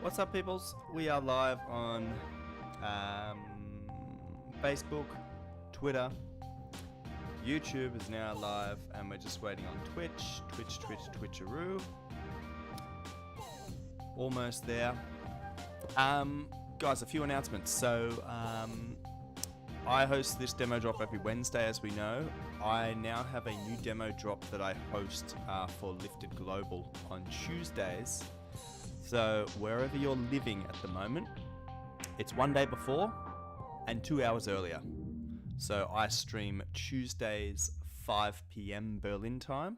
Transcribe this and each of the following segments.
What's up, peoples? We are live on Facebook, Twitter, YouTube is now live, and we're just waiting on Twitcheroo. Almost there. Guys, a few announcements. So, I host this demo drop every Wednesday, as we know. I now have a new demo drop that I host for Lifted Global on Tuesdays. So, wherever you're living at the moment, it's one day before and 2 hours earlier. So, I stream Tuesdays 5 p.m. Berlin time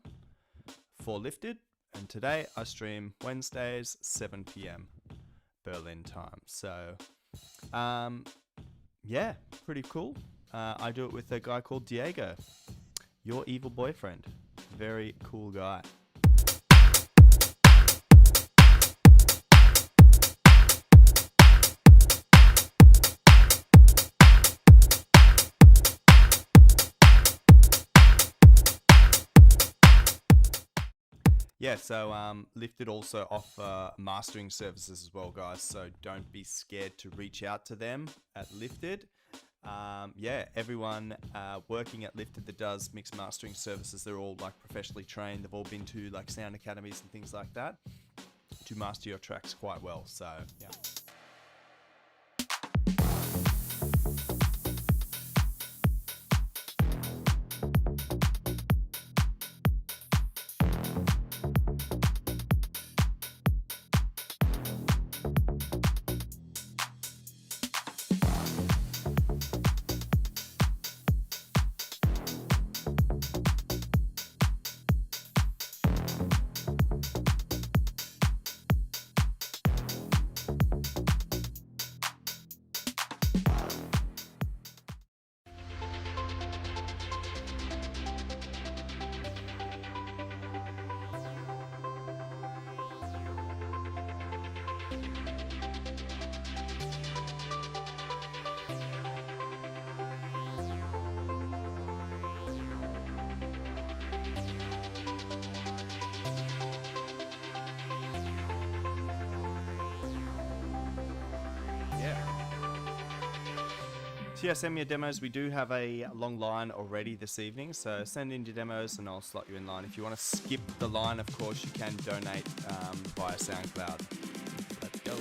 for Lifted, and today I stream Wednesdays 7 p.m. Berlin time. So, yeah, pretty cool. I do it with a guy called Diego, your evil boyfriend. Very cool guy. Yeah, so Lifted also offer mastering services as well, guys. So don't be scared to reach out to them at Lifted. Yeah, everyone working at Lifted that does mixed mastering services, they're all like professionally trained. They've all been to like sound academies and things like that to master your tracks quite well. So yeah. So yeah, send me your demos. We do have a long line already this evening, so send in your demos and I'll slot you in line. If you want to skip the line, of course, you can donate via SoundCloud. Let's go.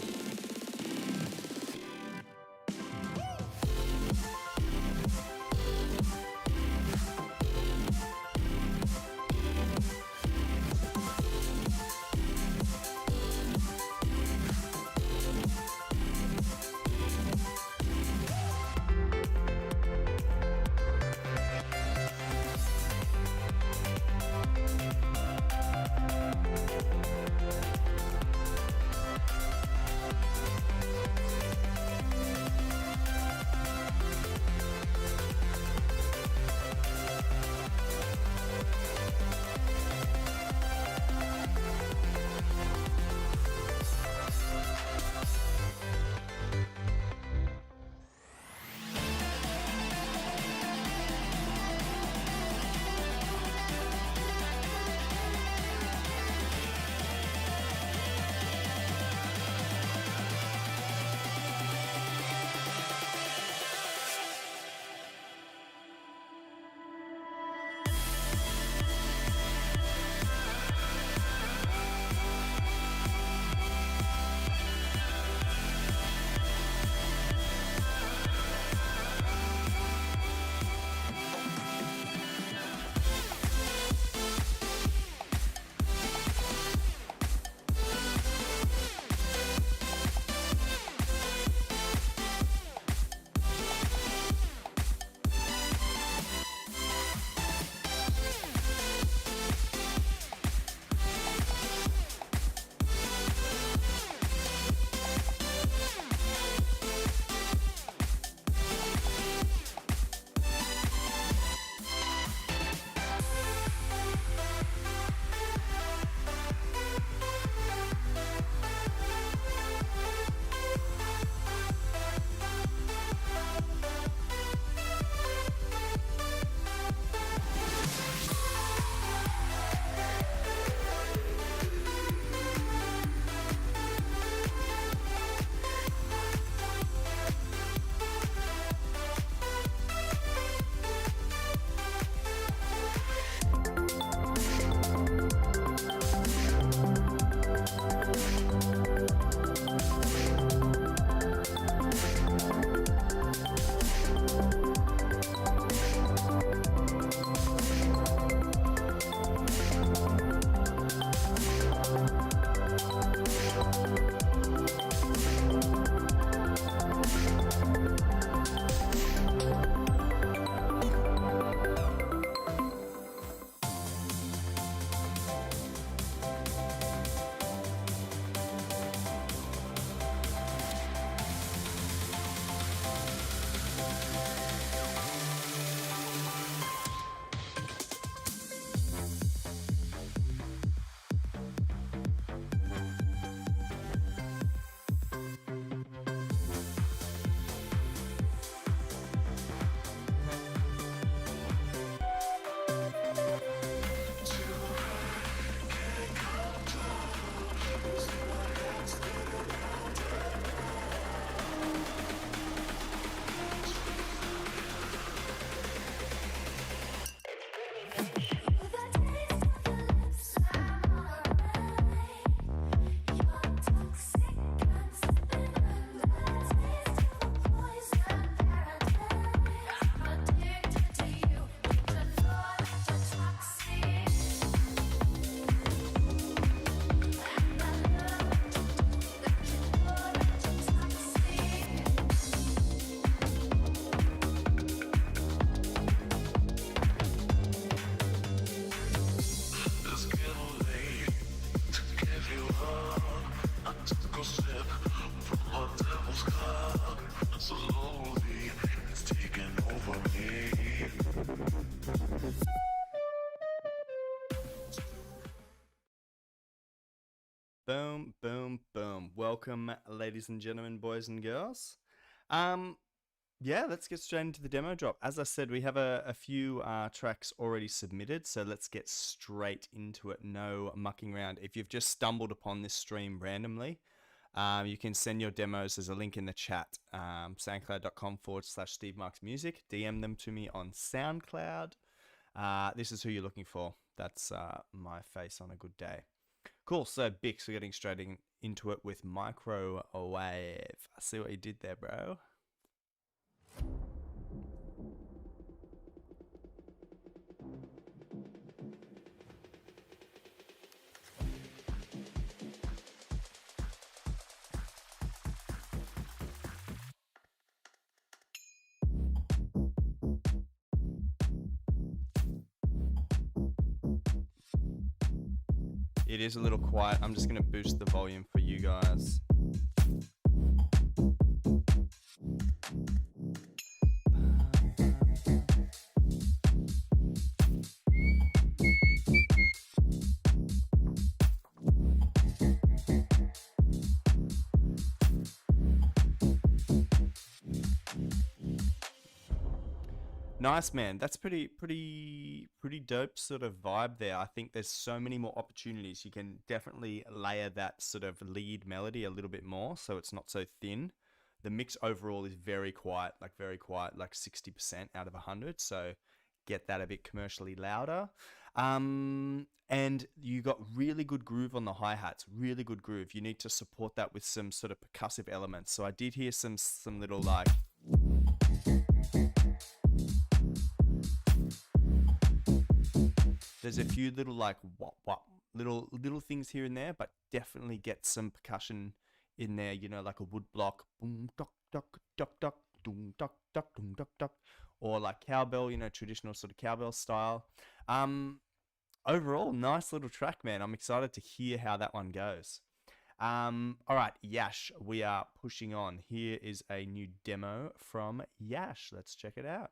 Boom, boom, boom. Welcome, ladies and gentlemen, boys and girls. Um, yeah, let's get straight into the demo drop. As I said, we have a few tracks already submitted, so let's get straight into it. No mucking around. If you've just stumbled upon this stream randomly, you can send your demos. There's a link in the chat, soundcloud.com/Steve Marks Music. DM them to me on SoundCloud. This is who you're looking for. That's my face on a good day. Cool. So, Bix, we're getting straight into it with Microwave. I see what you did there, bro. It is a little quiet. I'm just going to boost the volume for you guys. Nice, man. That's pretty dope sort of vibe there. I think there's so many more opportunities. You can definitely layer that sort of lead melody a little bit more so it's not so thin. The mix overall is very quiet, like 60% out of 100. So get that a bit commercially louder. And you got really good groove on the hi-hats, really good groove. You need to support that with some sort of percussive elements. So I did hear some little like... There's a few little like little things here and there, but definitely get some percussion in there, you know, like a wood block, boom, duck, duck, duck, duck, doom, duck, duck, doom, duck, duck, or like cowbell, you know, traditional sort of cowbell style. Overall, nice little track, man. I'm excited to hear how that one goes. All right, Yash, we are pushing on. Here is a new demo from Yash. Let's check it out.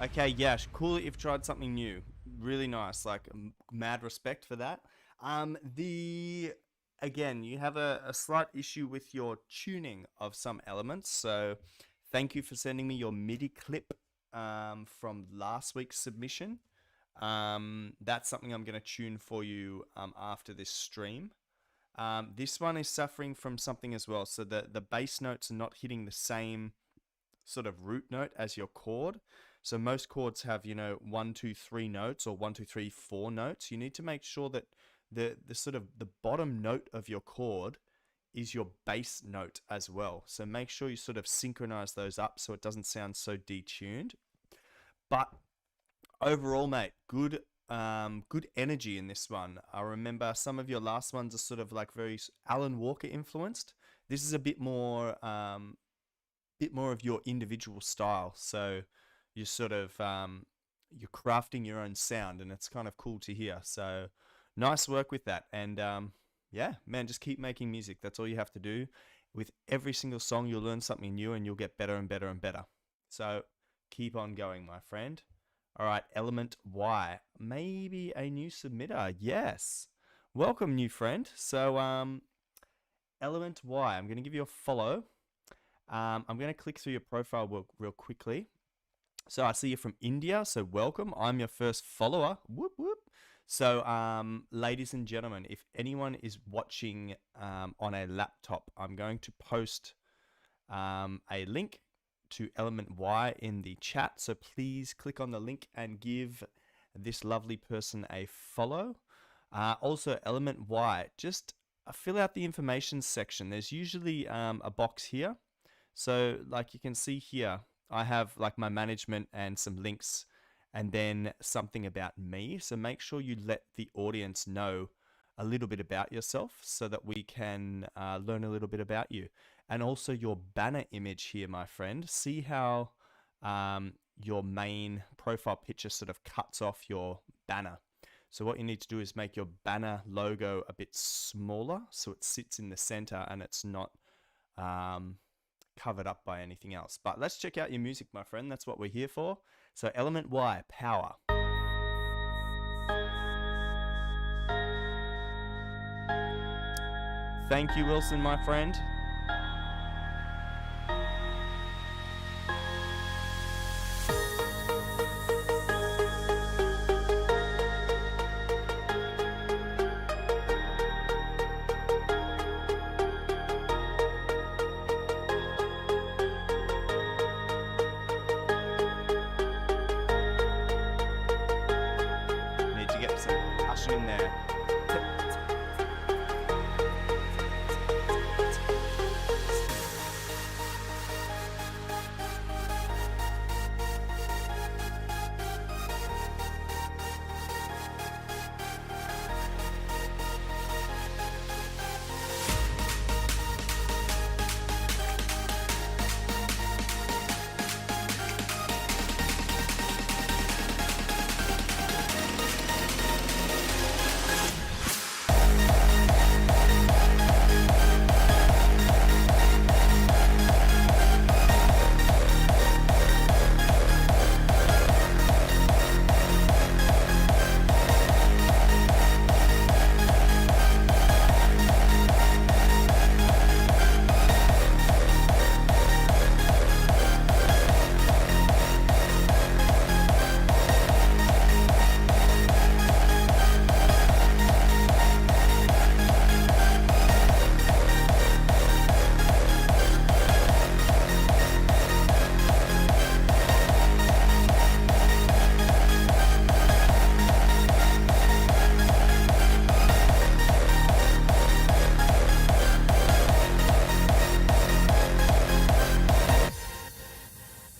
Okay, Yash, cool that you've tried something new. Really nice, like mad respect for that. Again, you have a slight issue with your tuning of some elements. So thank you for sending me your MIDI clip from last week's submission. That's something I'm going to tune for you after this stream. This one is suffering from something as well. So the bass notes are not hitting the same sort of root note as your chord. So most chords have, 1, 2, 3 notes or 1, 2, 3, 4 notes. You need to make sure that the sort of the bottom note of your chord is your bass note as well. So make sure you sort of synchronize those up so it doesn't sound so detuned. But overall, mate, good good energy in this one. I remember some of your last ones are sort of like very Alan Walker influenced. This is a bit more of your individual style. So you're sort of you're crafting your own sound, and it's kind of cool to hear. So nice work with that. And yeah, man, just keep making music. That's all you have to do. With every single song, you'll learn something new, and you'll get better and better and better. So keep on going, my friend. All right, ElementY, maybe a new submitter. Yes, welcome, new friend. So ElementY, I'm going to give you a follow. I'm going to click through your profile real quickly. So I see you're from India, so welcome. I'm your first follower. Whoop, whoop. So, ladies and gentlemen, if anyone is watching on a laptop, I'm going to post a link to ElementY in the chat. So please click on the link and give this lovely person a follow. Also, ElementY, just fill out the information section. There's usually a box here. So like you can see here, I have like my management and some links and then something about me. So make sure you let the audience know a little bit about yourself so that we can learn a little bit about you. And also your banner image here, my friend. See how your main profile picture sort of cuts off your banner. So what you need to do is make your banner logo a bit smaller so it sits in the center and it's not covered up by anything else. But let's check out your music, my friend. That's what we're here for. So ElementY, power. Thank you, Wilson, my friend. In there.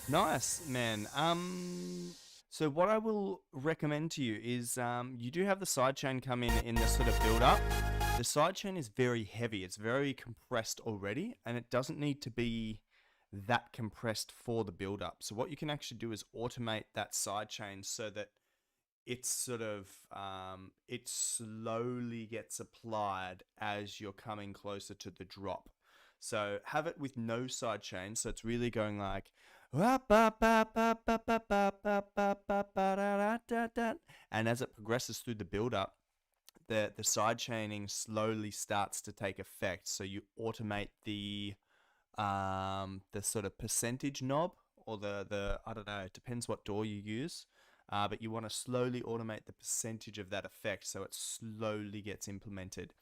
Nice, man. So what I will recommend to you is you do have the sidechain come in this sort of build up. The sidechain is very heavy. It's very compressed already, and it doesn't need to be that compressed for the build up. So what you can actually do is automate that sidechain so that it's sort of it slowly gets applied as you're coming closer to the drop. So have it with no sidechain, so it's really going like, and as it progresses through the build up, the side chaining slowly starts to take effect. So you automate the sort of percentage knob, or the I don't know, it depends what DAW you use, but you want to slowly automate the percentage of that effect so it slowly gets implemented.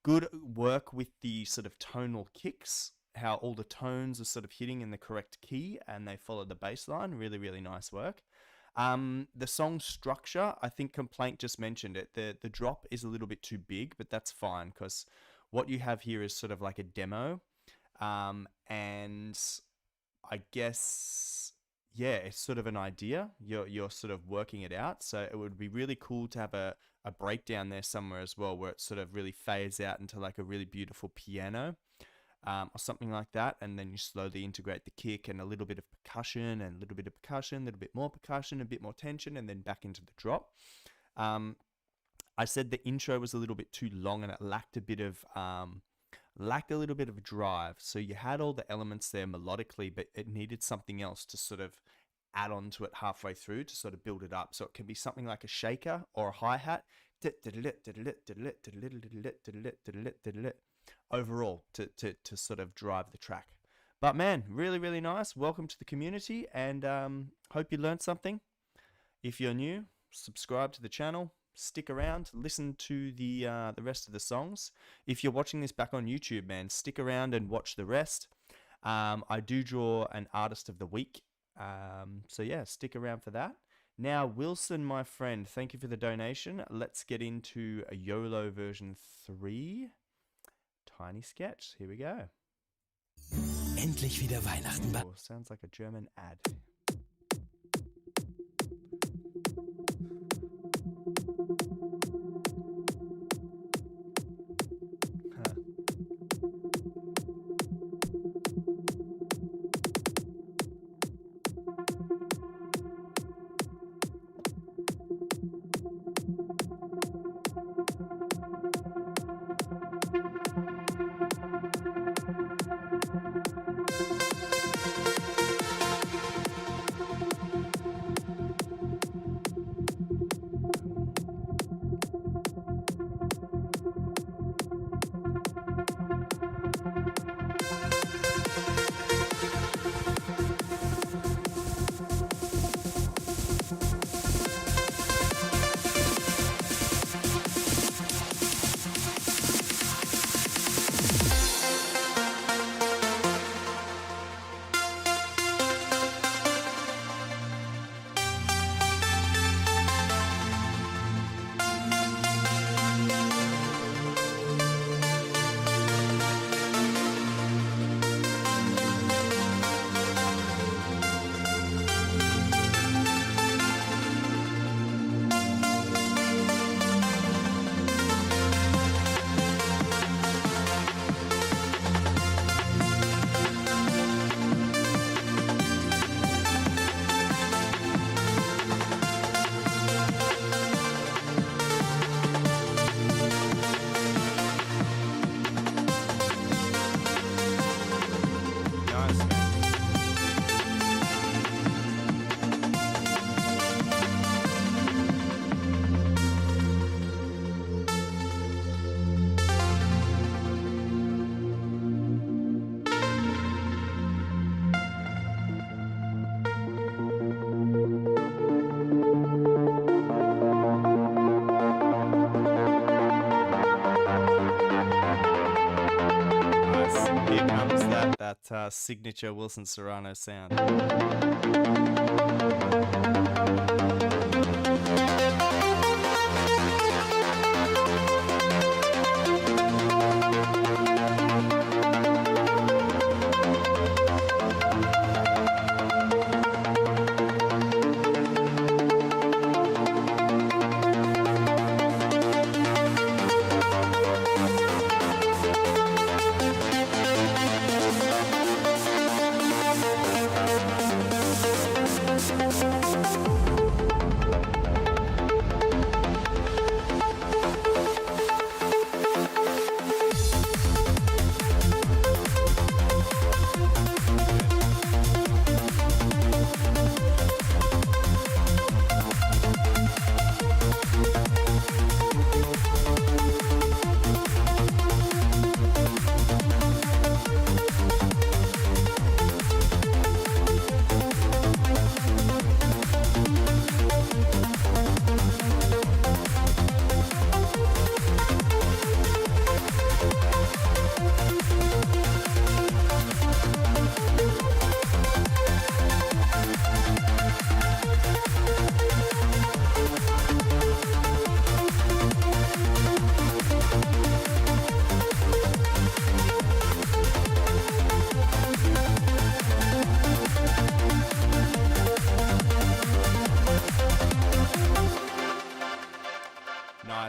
Good work with the sort of tonal kicks, how all the tones are sort of hitting in the correct key and they follow the bass line. Really, really nice work. The song structure, I think Complaint just mentioned it. The drop is a little bit too big, but that's fine because what you have here is sort of like a demo. And I guess yeah, it's sort of an idea. You're sort of working it out. So it would be really cool to have a breakdown there somewhere as well, where it sort of really fades out into like a really beautiful piano, or something like that. And then you slowly integrate the kick and a little bit of percussion and a little bit of percussion, a little bit more percussion, a bit more tension, and then back into the drop. I said the intro was a little bit too long and it lacked a little bit of drive. So you had all the elements there melodically, but it needed something else to sort of add on to it halfway through to sort of build it up. So it can be something like a shaker or a hi-hat overall to sort of drive the track. But man, really, really nice. Welcome to the community, and hope you learned something. If you're new, subscribe to the channel. Stick around, listen to the rest of the songs. If you're watching this back on YouTube, man, stick around and watch the rest. I do draw an artist of the week, so yeah, stick around for that. Now, Wilson, my friend, thank you for the donation. Let's get into a YOLO version 3. Tiny sketch. Here we go. Endlich wieder Weihnachten. Oh, sounds like a German ad. Signature Wilson Serrano sound.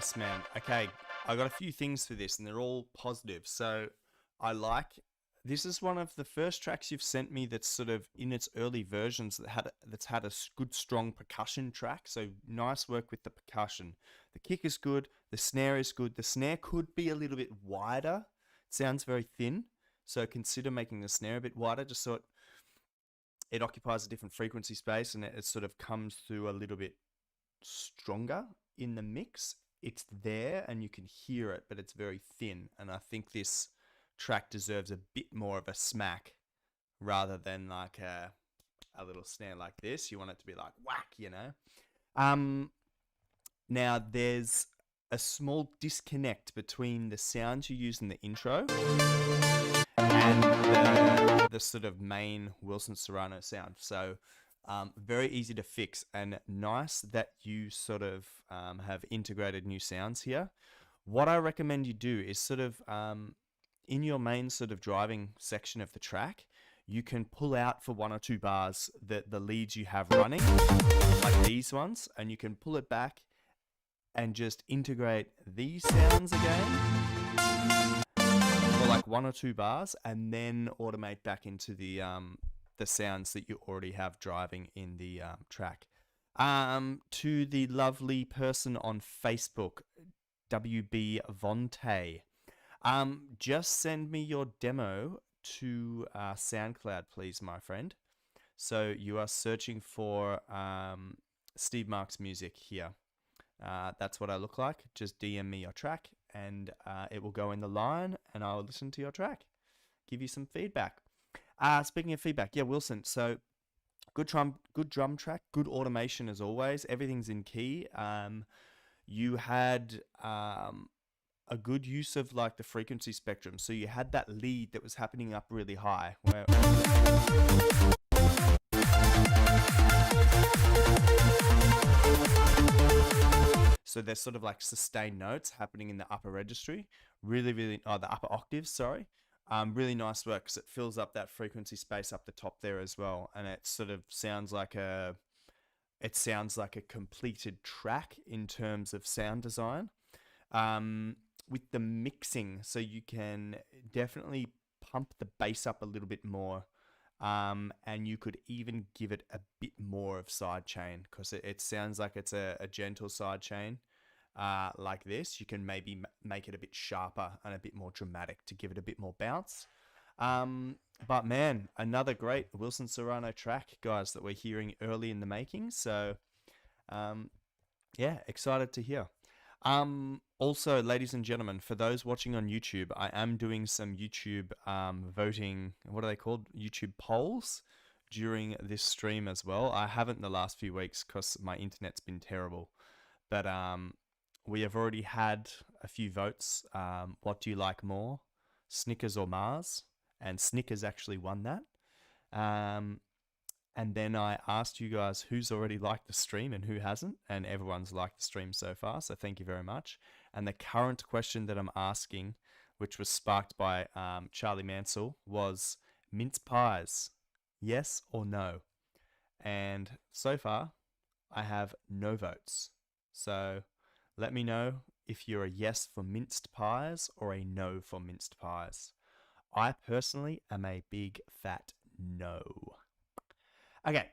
Nice, man. Okay, I got a few things for this, and they're all positive. So I like this is one of the first tracks you've sent me that's sort of in its early versions that's had a good strong percussion track. So nice work with the percussion. The kick is good. The snare is good. The snare could be a little bit wider. It sounds very thin, so consider making the snare a bit wider, just so it occupies a different frequency space and it sort of comes through a little bit stronger in the mix. It's there and you can hear it, but it's very thin. And I think this track deserves a bit more of a smack rather than like a little snare like this. You want it to be like whack, you know? Now there's a small disconnect between the sounds you use in the intro and the sort of main Wilson Serrano sound. So very easy to fix, and nice that you sort of have integrated new sounds here. What I recommend you do is sort of in your main sort of driving section of the track, you can pull out for 1 or 2 bars the leads you have running, like these ones, and you can pull it back and just integrate these sounds again for like 1 or 2 bars, and then automate back into the sounds that you already have driving in the track. To the lovely person on Facebook, WB Vonte, just send me your demo to SoundCloud, please, my friend. So you are searching for Steve Marks music here. That's what I look like. Just DM me your track, and it will go in the line, and I'll listen to your track, give you some feedback. Speaking of feedback, yeah, Wilson. So good drum track, good automation as always. Everything's in key. You had a good use of like the frequency spectrum. So you had that lead that was happening up really high. So there's sort of like sustained notes happening in the upper registry. The upper octaves, sorry. Really nice work because it fills up that frequency space up the top there as well, and it sort of sounds like a completed track in terms of sound design. With the mixing, so you can definitely pump the bass up a little bit more, and you could even give it a bit more of sidechain because it sounds like it's a gentle sidechain. Like this, you can maybe make it a bit sharper and a bit more dramatic to give it a bit more bounce. But man, another great Wilson Serrano track, guys, that we're hearing early in the making. So, yeah, excited to hear. Also, ladies and gentlemen, for those watching on YouTube, I am doing some YouTube voting, what are they called? YouTube polls during this stream as well. I haven't in the last few weeks because my internet's been terrible. But we have already had a few votes. What do you like more, Snickers or Mars? And Snickers actually won that. And then I asked you guys who's already liked the stream and who hasn't, and everyone's liked the stream so far, so thank you very much. And the current question that I'm asking, which was sparked by Charlie Mansell, was mince pies, yes or no? And so far, I have no votes. So let me know if you're a yes for minced pies or a no for minced pies. I personally am a big fat no. Okay,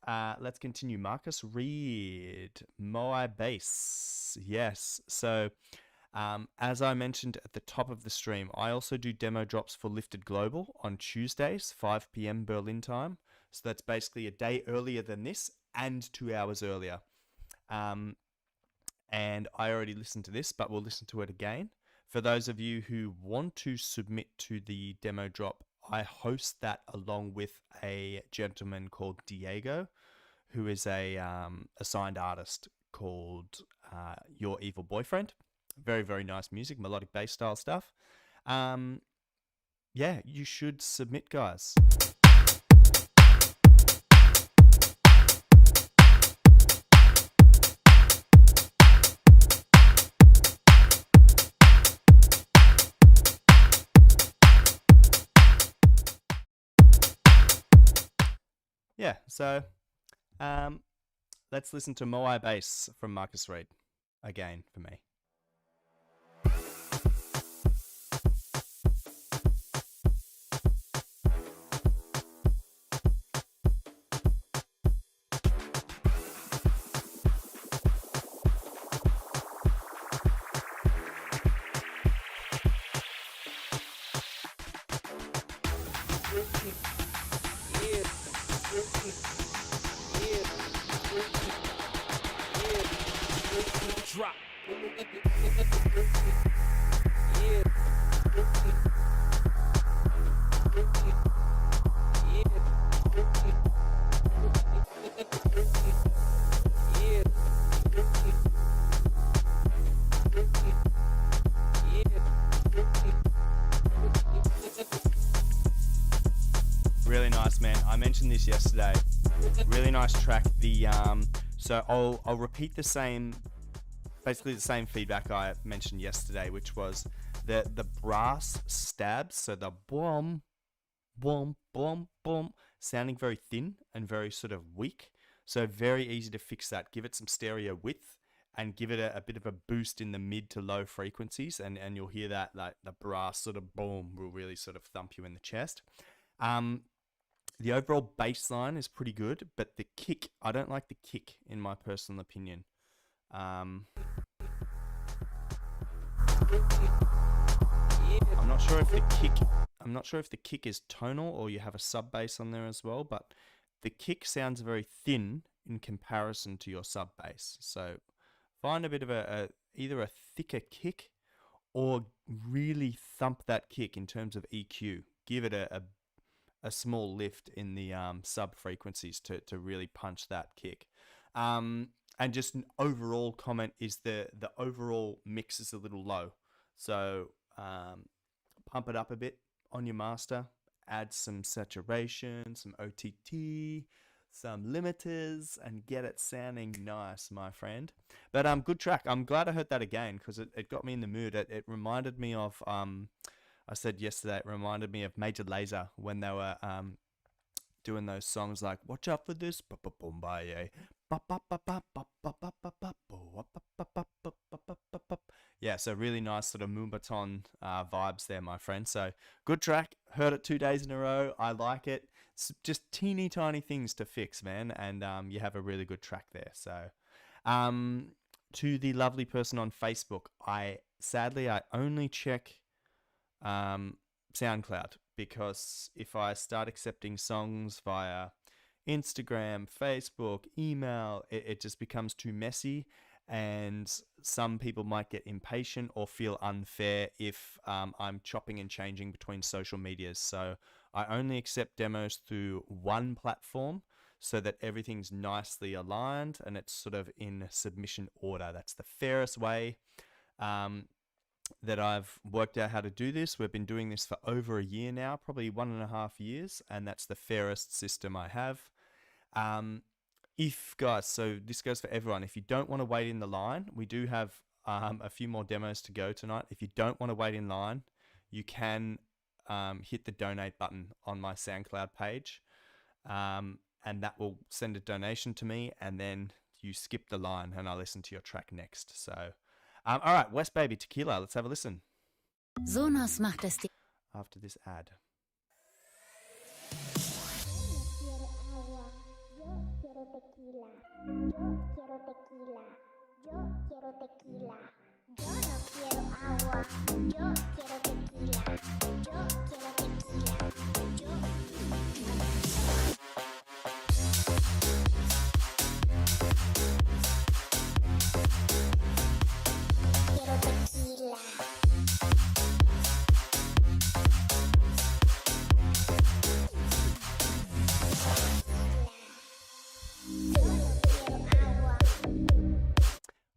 let's continue. Marcus Reed, Moai Bass. Yes, so as I mentioned at the top of the stream, I also do demo drops for Lifted Global on Tuesdays, 5 p.m. Berlin time. So that's basically a day earlier than this and 2 hours earlier. And I already listened to this, but we'll listen to it again. For those of you who want to submit to the demo drop, I host that along with a gentleman called Diego, who is a signed artist called Your Evil Boyfriend. Very, very nice music, melodic bass style stuff. Yeah, you should submit, guys. Yeah, so let's listen to Moai Bass from Marcus Reed again for me. Really nice, man. I mentioned this yesterday. Really nice track. So I'll repeat basically the same feedback I mentioned yesterday, which was the brass stabs. So the boom, boom, boom, boom, sounding very thin and very sort of weak. So very easy to fix that. Give it some stereo width and give it a bit of a boost in the mid to low frequencies, and you'll hear that like the brass sort of boom will really sort of thump you in the chest. The overall bass line is pretty good, but the kick, I don't like the kick in my personal opinion. I'm not sure if the kick is tonal or you have a sub bass on there as well, but the kick sounds very thin in comparison to your sub bass. So find a bit of either a thicker kick or really thump that kick in terms of EQ. Give it a small lift in the sub frequencies to really punch that kick. And just an overall comment is the overall mix is a little low. So pump it up a bit on your master, add some saturation, some OTT, some limiters, and get it sounding nice, my friend. But good track. I'm glad I heard that again because it got me in the mood. It reminded me of I said yesterday, it reminded me of Major Lazer when they were doing those songs like "Watch Out for This," yeah. So really nice sort of Moombahton vibes there, my friend. So good track. Heard it 2 days in a row. I like it. It's just teeny tiny things to fix, man, and you have a really good track there. So to the lovely person on Facebook, I only check SoundCloud, because if I start accepting songs via Instagram, Facebook, email, it just becomes too messy, and some people might get impatient or feel unfair if I'm chopping and changing between social medias. So I only accept demos through one platform so that everything's nicely aligned and it's sort of in submission order. That's the fairest way that I've worked out how to do this. We've been doing this for over a year now, probably 1.5 years, and that's the fairest system I have. So this goes for everyone. If you don't want to wait in the line, we do have a few more demos to go tonight. If you don't want to wait in line, you can hit the donate button on my SoundCloud page, and that will send a donation to me, and then you skip the line and I listen to your track next. So all right, West Baby, Tequila, let's have a listen. Sonos macht es After this ad.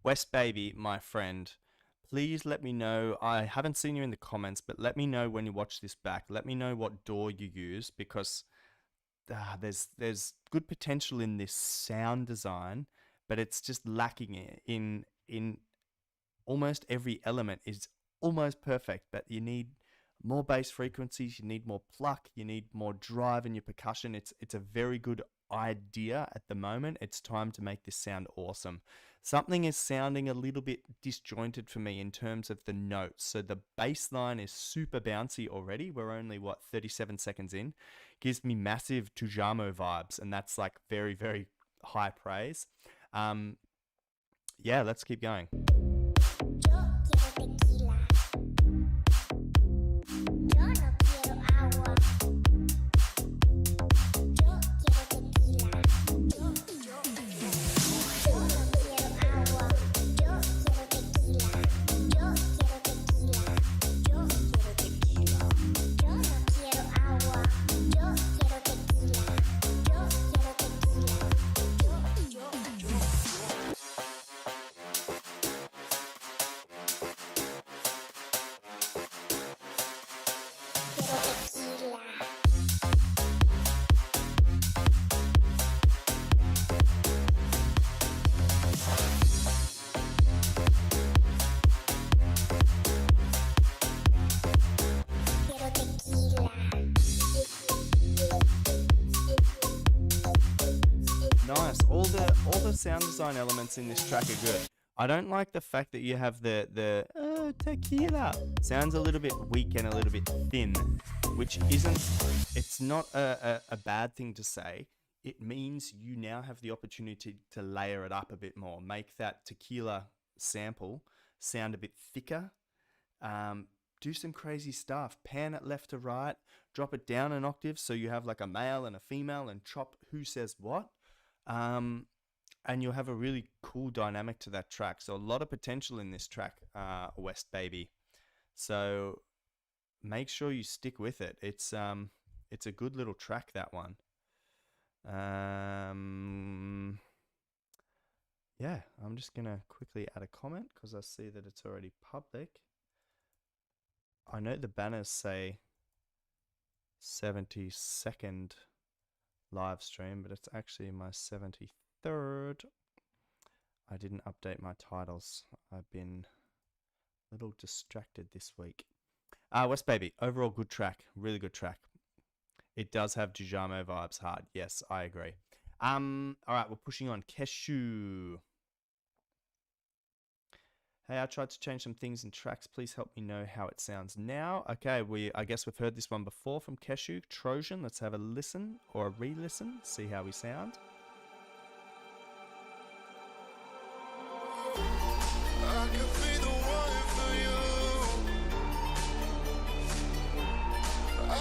West Baby, my friend, please let me know. I haven't seen you in the comments, but let me know when you watch this back. Let me know what DAW you use, because there's good potential in this sound design, but it's just lacking in almost every element is almost perfect, but you need more bass frequencies, you need more pluck, you need more drive in your percussion. It's a very good idea at the moment. It's time to make this sound awesome. Something is sounding a little bit disjointed for me in terms of the notes. So the bass line is super bouncy already. We're only 37 seconds in. Gives me massive Tujamo vibes, and that's like very, very high praise. Yeah, let's keep going. the sound design elements in this track are good. I don't like the fact that you have the Tequila. Sounds a little bit weak and a little bit thin, which isn't, it's not a bad thing to say. It means you now have the opportunity to layer it up a bit more, make that Tequila sample sound a bit thicker, do some crazy stuff, pan it left to right, drop it down an octave so you have like a male and a female and chop who says what, and you'll have a really cool dynamic to that track. So a lot of potential in this track, West Baby. So make sure you stick with it. It's a good little track, that one. Yeah, I'm just gonna quickly add a comment because I see that it's already public. I know the banners say 72nd live stream, but it's actually my 73rd. I didn't update my titles. I've been a little distracted this week. West Baby, overall good track, really good track. It does have Dujamo vibes hard. Yes, I agree. All right, we're pushing on. Keshu. Hey, I tried to change some things in tracks. Please help me know how it sounds now. Okay, I guess we've heard this one before from Keshu Trojan. Let's have a listen or a re-listen, see how we sound. I could be the one for you. I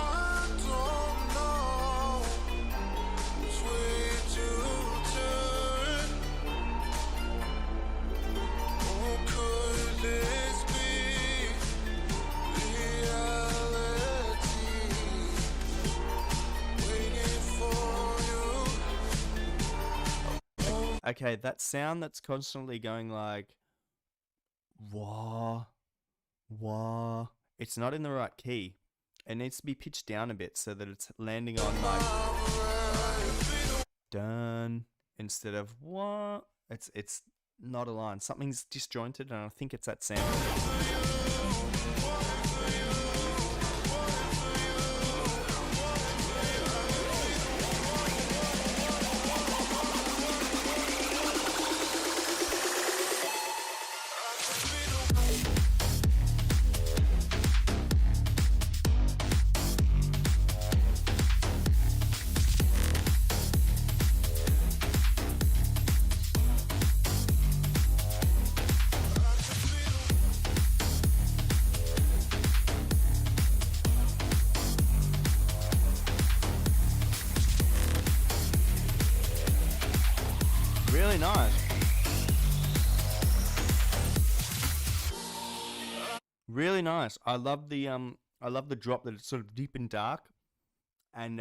don't know which way to turn. Or could this be reality? Waiting for you. Okay, that sound that's constantly going like, wah, wah. It's not in the right key. It needs to be pitched down a bit so that it's landing on like dun instead of wah. It's not aligned. Something's disjointed, and I think it's that sound. Really nice. Really nice. I love the drop that it's sort of deep and dark, and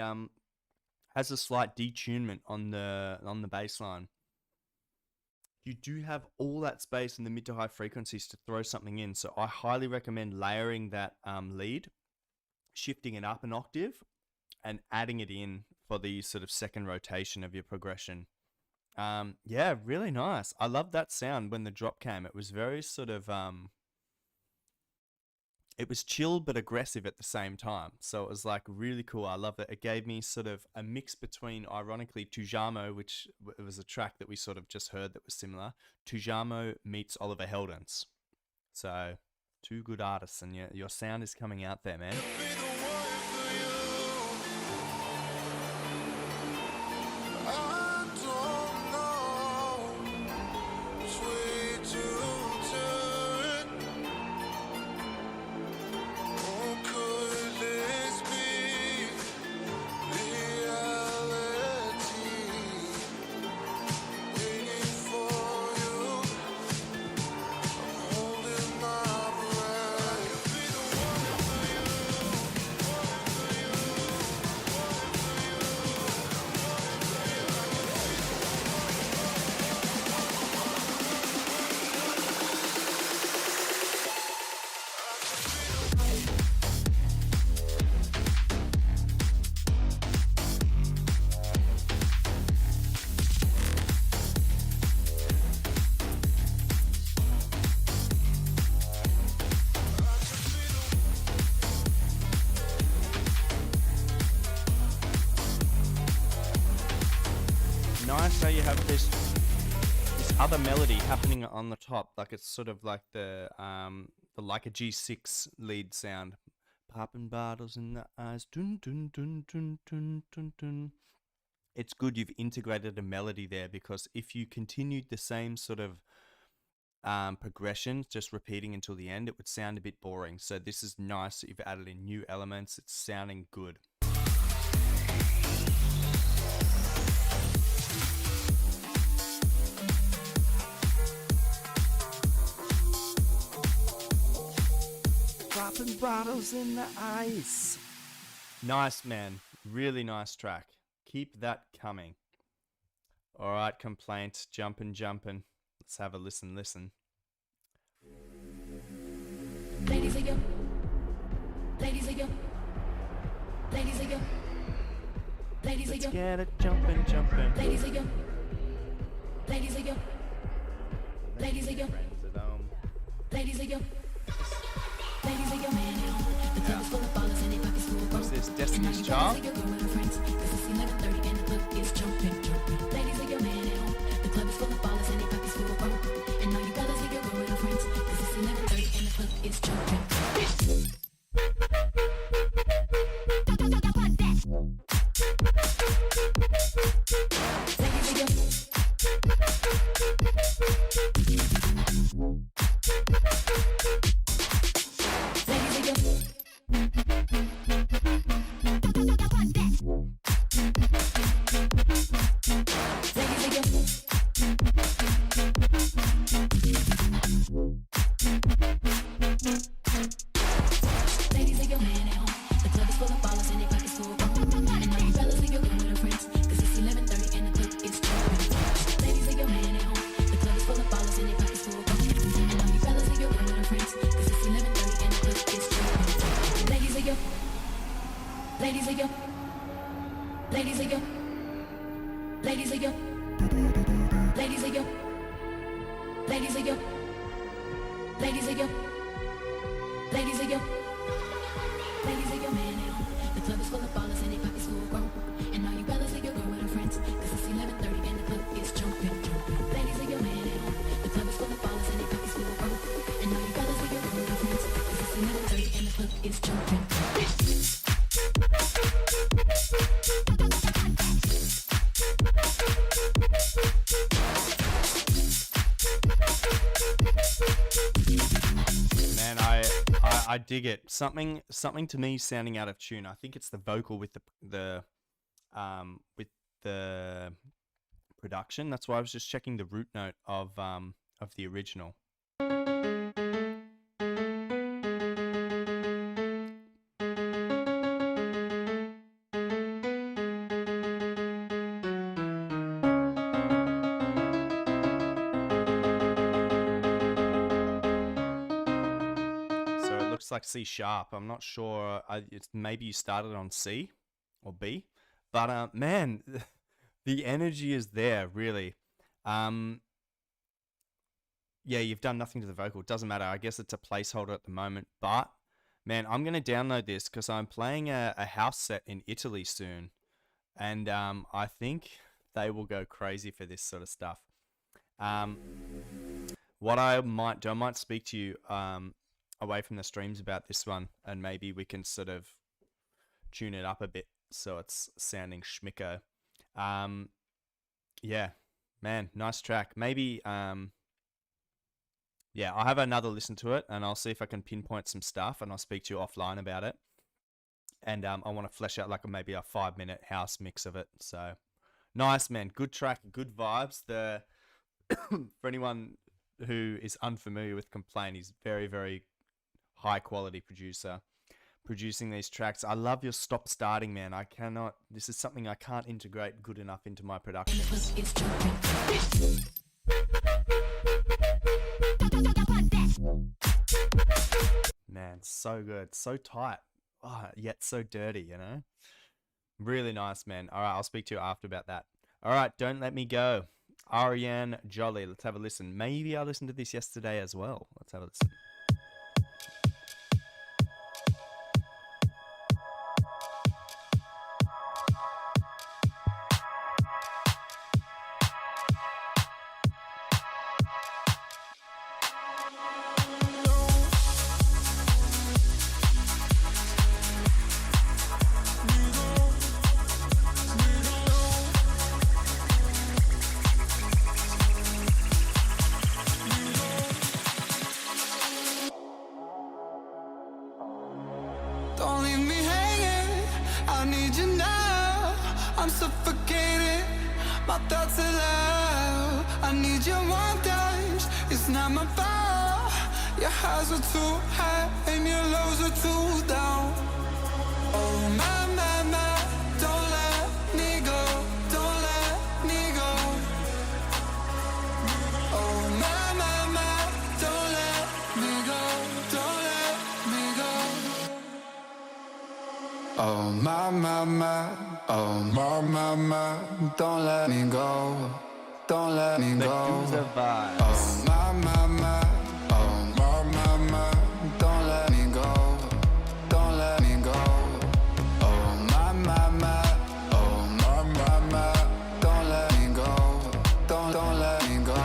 has a slight detunement on the bass line. You do have all that space in the mid to high frequencies to throw something in, so I highly recommend layering that lead, shifting it up an octave, and adding it in for the sort of second rotation of your progression. Yeah, really nice. I love that sound when the drop came. It was very sort of it was chill but aggressive at the same time. So it was like really cool. I love it. It gave me sort of a mix between, ironically, Tujamo, which was a track that we sort of just heard that was similar. Tujamo meets Oliver Heldens. So two good artists, and your sound is coming out there, man. Nice how you have this other melody happening on the top, like it's sort of like the like a G6 lead sound. Popping bottles in the eyes, dun dun dun dun dun dun dun. It's good you've integrated a melody there, because if you continued the same sort of progression, just repeating until the end, it would sound a bit boring. So this is nice that you've added in new elements. It's sounding good. Dropping bottles in the ice. Nice, man. Really nice track. Keep that coming. All right, Complaint. Jumpin'. Let's have a listen. Ladies and yo. Ladies and yo. Ladies and yo. Ladies and yo. Let's get it jumpin'. Ladies and yo. Ladies and yo. Ladies and yo. Friends at home. Ladies and yo. Ladies and yo, man at home. The club is full of ballers and they pockets full of What's gold. this, Destiny's Child? Ladies and yo, girl with her friends. This is 11:30 and the club is jumping. Ladies and yo, man at home. The club is full of ballers and they pockets full of gold. And all you fellas and your girl with her friends. This is 11:30 and the club is jumping. Ladies and yo. Ladies and your man at home. The club is full of ballers and they pockets full of gold. And all you fellas and your girl with her friends. Cause it's 11:30 and the club is jumping. Ladies and your man at home. The club is full of ballers and they pockets full of gold. And all you fellas and your girl with her friends. Cause it's 11:30 and the club is jumping. Ladies and your. Ladies and your. Ladies and your. Ladies and your. Ladies and your. Ladies and your. Ladies and your. Ladies and yo, ladies and yo, man at home. The club is full of ballers and they pockets full of gold. And all you fellas and your girl with her friends. Cause it's 11:30 and the club is jumping. Ladies and yo, man at home. The club is full of ballers and they pockets full of gold. And all you fellas and your girl with her friends. Cause it's 11:30 and the club is jumping. Man, I dig it. Something to me sounding out of tune. I think it's the vocal with the production. That's why I was just checking the root note of the original. Looks like C sharp. I'm not sure. It's maybe you started on C or B, but man, the energy is there really. Yeah, you've done nothing to the vocal. It doesn't matter. I guess it's a placeholder at the moment, but man, I'm gonna download this because I'm playing a house set in Italy soon, and I think they will go crazy for this sort of stuff. What I might do, I might speak to you away from the streams about this one, and maybe we can sort of tune it up a bit so it's sounding schmicko. Yeah, man, nice track. Maybe yeah, I'll have another listen to it and I'll see if I can pinpoint some stuff, and I'll speak to you offline about it. And I want to flesh out like maybe a 5-minute house mix of it. So nice, man. Good track, good vibes. The for anyone who is unfamiliar with Complaint, he's very, very high quality producer producing these tracks. I love your stop starting, man. This is something I can't integrate good enough into my production. Man, so good, so tight, yet so dirty, you know? Really nice, man. All right, I'll speak to you after about that. All right, Don't Let Me Go. Ariane Jolly. Let's have a listen. Maybe I listened to this yesterday as well. Let's have a listen. Don't leave me hanging, I need you now. I'm suffocating, my thoughts are loud. I need your warm touch, it's not my fault. Your highs are too high and your lows are too down. Oh my, my, my, don't let me go, don't let me go. Oh my, my, my, don't let me go, don't let me go. Oh my, my, my, oh my, my, my, don't let me go, don't let me go. Medusa vibes. Oh my, my, my, oh my, my, my, don't let me go, don't let me go. Oh my, my, my, oh my, my, my, don't let me go, don't let me go,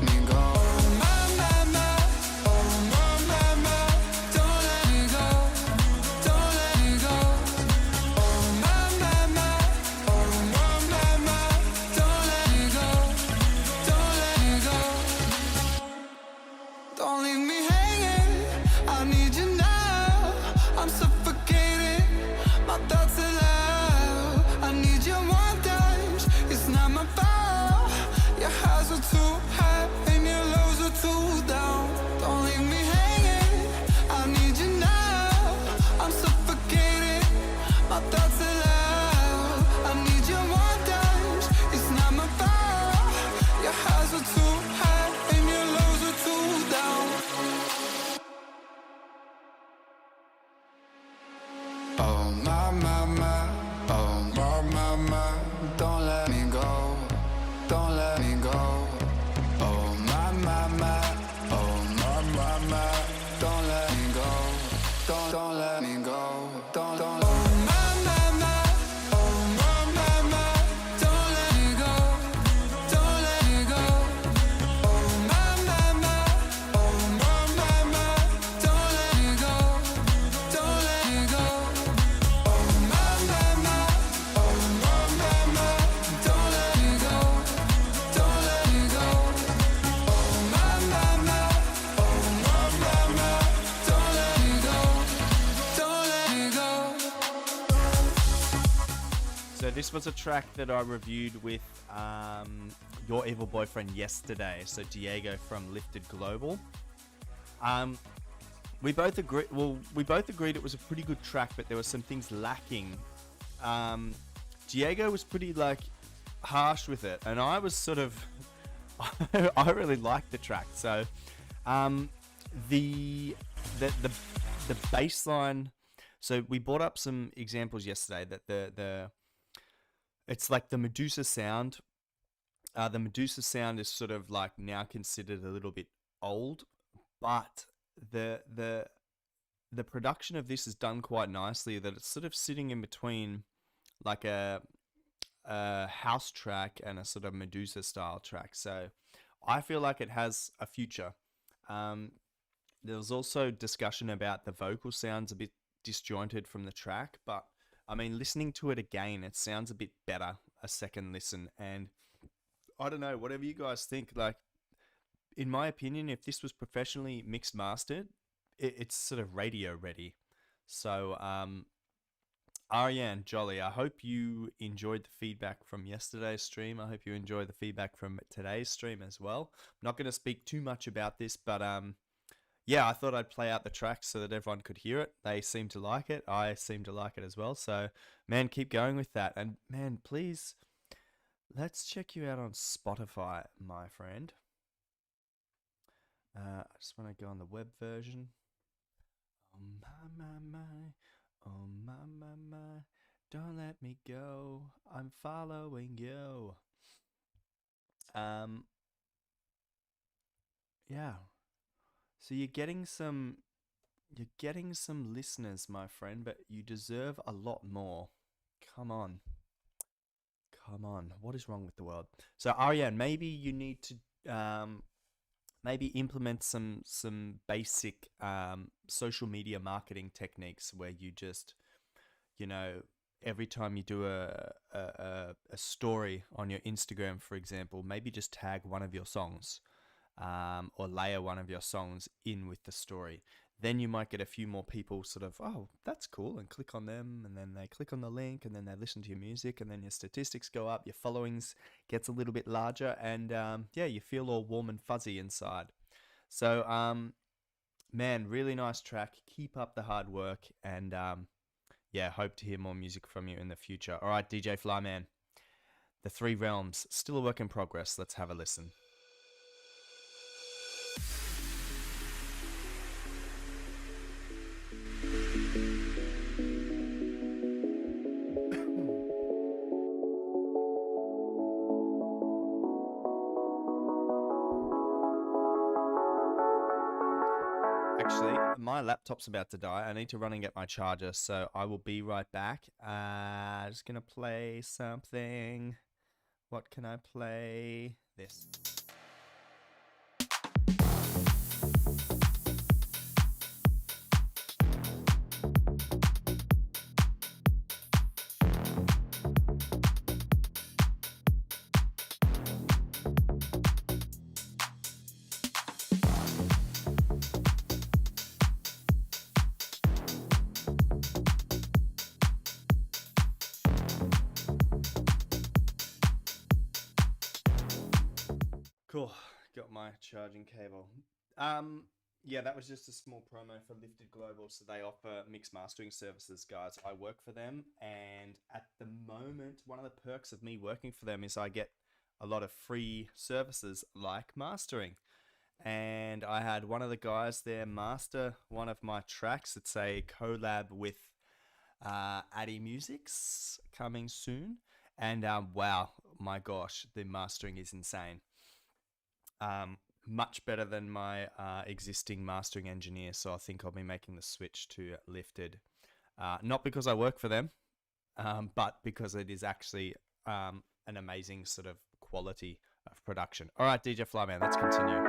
me go. Oh my, my, my, oh my, my, my, don't let me go, don't let me go. Oh my, my, my, oh my, my, my, don't let me go, don't let me go. Don't leave me hanging, I need you now. I'm suffocating, my thoughts are loud. I need your warm touch, it's not my fault. Your highs are too high and your lows are too down. Don't leave me hanging, I need you now. I'm suffocating, my thoughts are loud. I need your warm touch, it's not my fault. Your highs are too high and your lows are too down. Oh my, my, my, oh my, my, my, don't let me go, don't let me go. Oh my, my, my, oh my, my, my, don't let me go, don't let me go, don't. Oh my, my, my, oh my, my, my, don't let me go, don't let me go. Oh my, my, my, oh my, my, my, don't let me go, don't let me go. Oh my, my, my, oh my, my, my, don't let me go, don't let me go. Oh my, my, my, oh my, my, my, don't let me go, don't let me go. So this was a track that I reviewed with your evil boyfriend yesterday. So Diego from Lifted Global. We both agreed. Well, we both agreed it was a pretty good track, but there were some things lacking. Diego was pretty harsh with it, and I was sort of. I really liked the track. So, the bass line. So we brought up some examples yesterday that the it's like the Medusa sound. The Medusa sound is sort of like now considered a little bit old, but the production of this is done quite nicely. That it's sort of sitting in between like a house track and a sort of Medusa style track. So I feel like it has a future. There was also discussion about the vocal sounds a bit disjointed from the track, but I mean, listening to it again, it sounds a bit better a second listen. And I don't know, whatever you guys think, like, in my opinion, if this was professionally mixed mastered, it's sort of radio ready. So, Ariane, Jolly, I hope you enjoyed the feedback from yesterday's stream. I hope you enjoyed the feedback from today's stream as well. I'm not going to speak too much about this, but yeah, I thought I'd play out the track so that everyone could hear it. They seem to like it. I seem to like it as well. So, man, keep going with that. And, man, please, let's check you out on Spotify, my friend. I just want to go on the web version. Oh, my, don't let me go. I'm following you. Yeah. So you're getting some listeners, my friend, but you deserve a lot more. Come on. What is wrong with the world? So Ariane, maybe you need to maybe implement some basic social media marketing techniques where you just, every time you do a story on your Instagram, for example, maybe just tag one of your songs. Or layer one of your songs in with the story. then you might get a few more people sort of, oh, that's cool, and click on them, and then they click on the link, and then they listen to your music, and then your statistics go up, your followings gets a little bit larger, and yeah, you feel all warm and fuzzy inside. So, man, really nice track. Keep up the hard work, and yeah, hope to hear more music from you in the future. All right, DJ Flyman, The Three Realms, still a work in progress. Let's have a listen. Actually, my laptop's about to die. I need to run and get my charger, so I will be right back. Just gonna play something. What can I play? This. Cool, got my charging cable. Yeah, that was just a small promo for Lifted Global. So they offer mixed mastering services, guys. I work for them, and at the moment, one of the perks of me working for them is I get a lot of free services like mastering. And I had one of the guys there master one of my tracks. It's a collab with Addy Musics coming soon. And wow, my gosh, the mastering is insane. Much better than my existing mastering engineer, so I think I'll be making the switch to Lifted. Not because I work for them, but because it is actually an amazing sort of quality of production. All right, DJ Flyman, let's continue.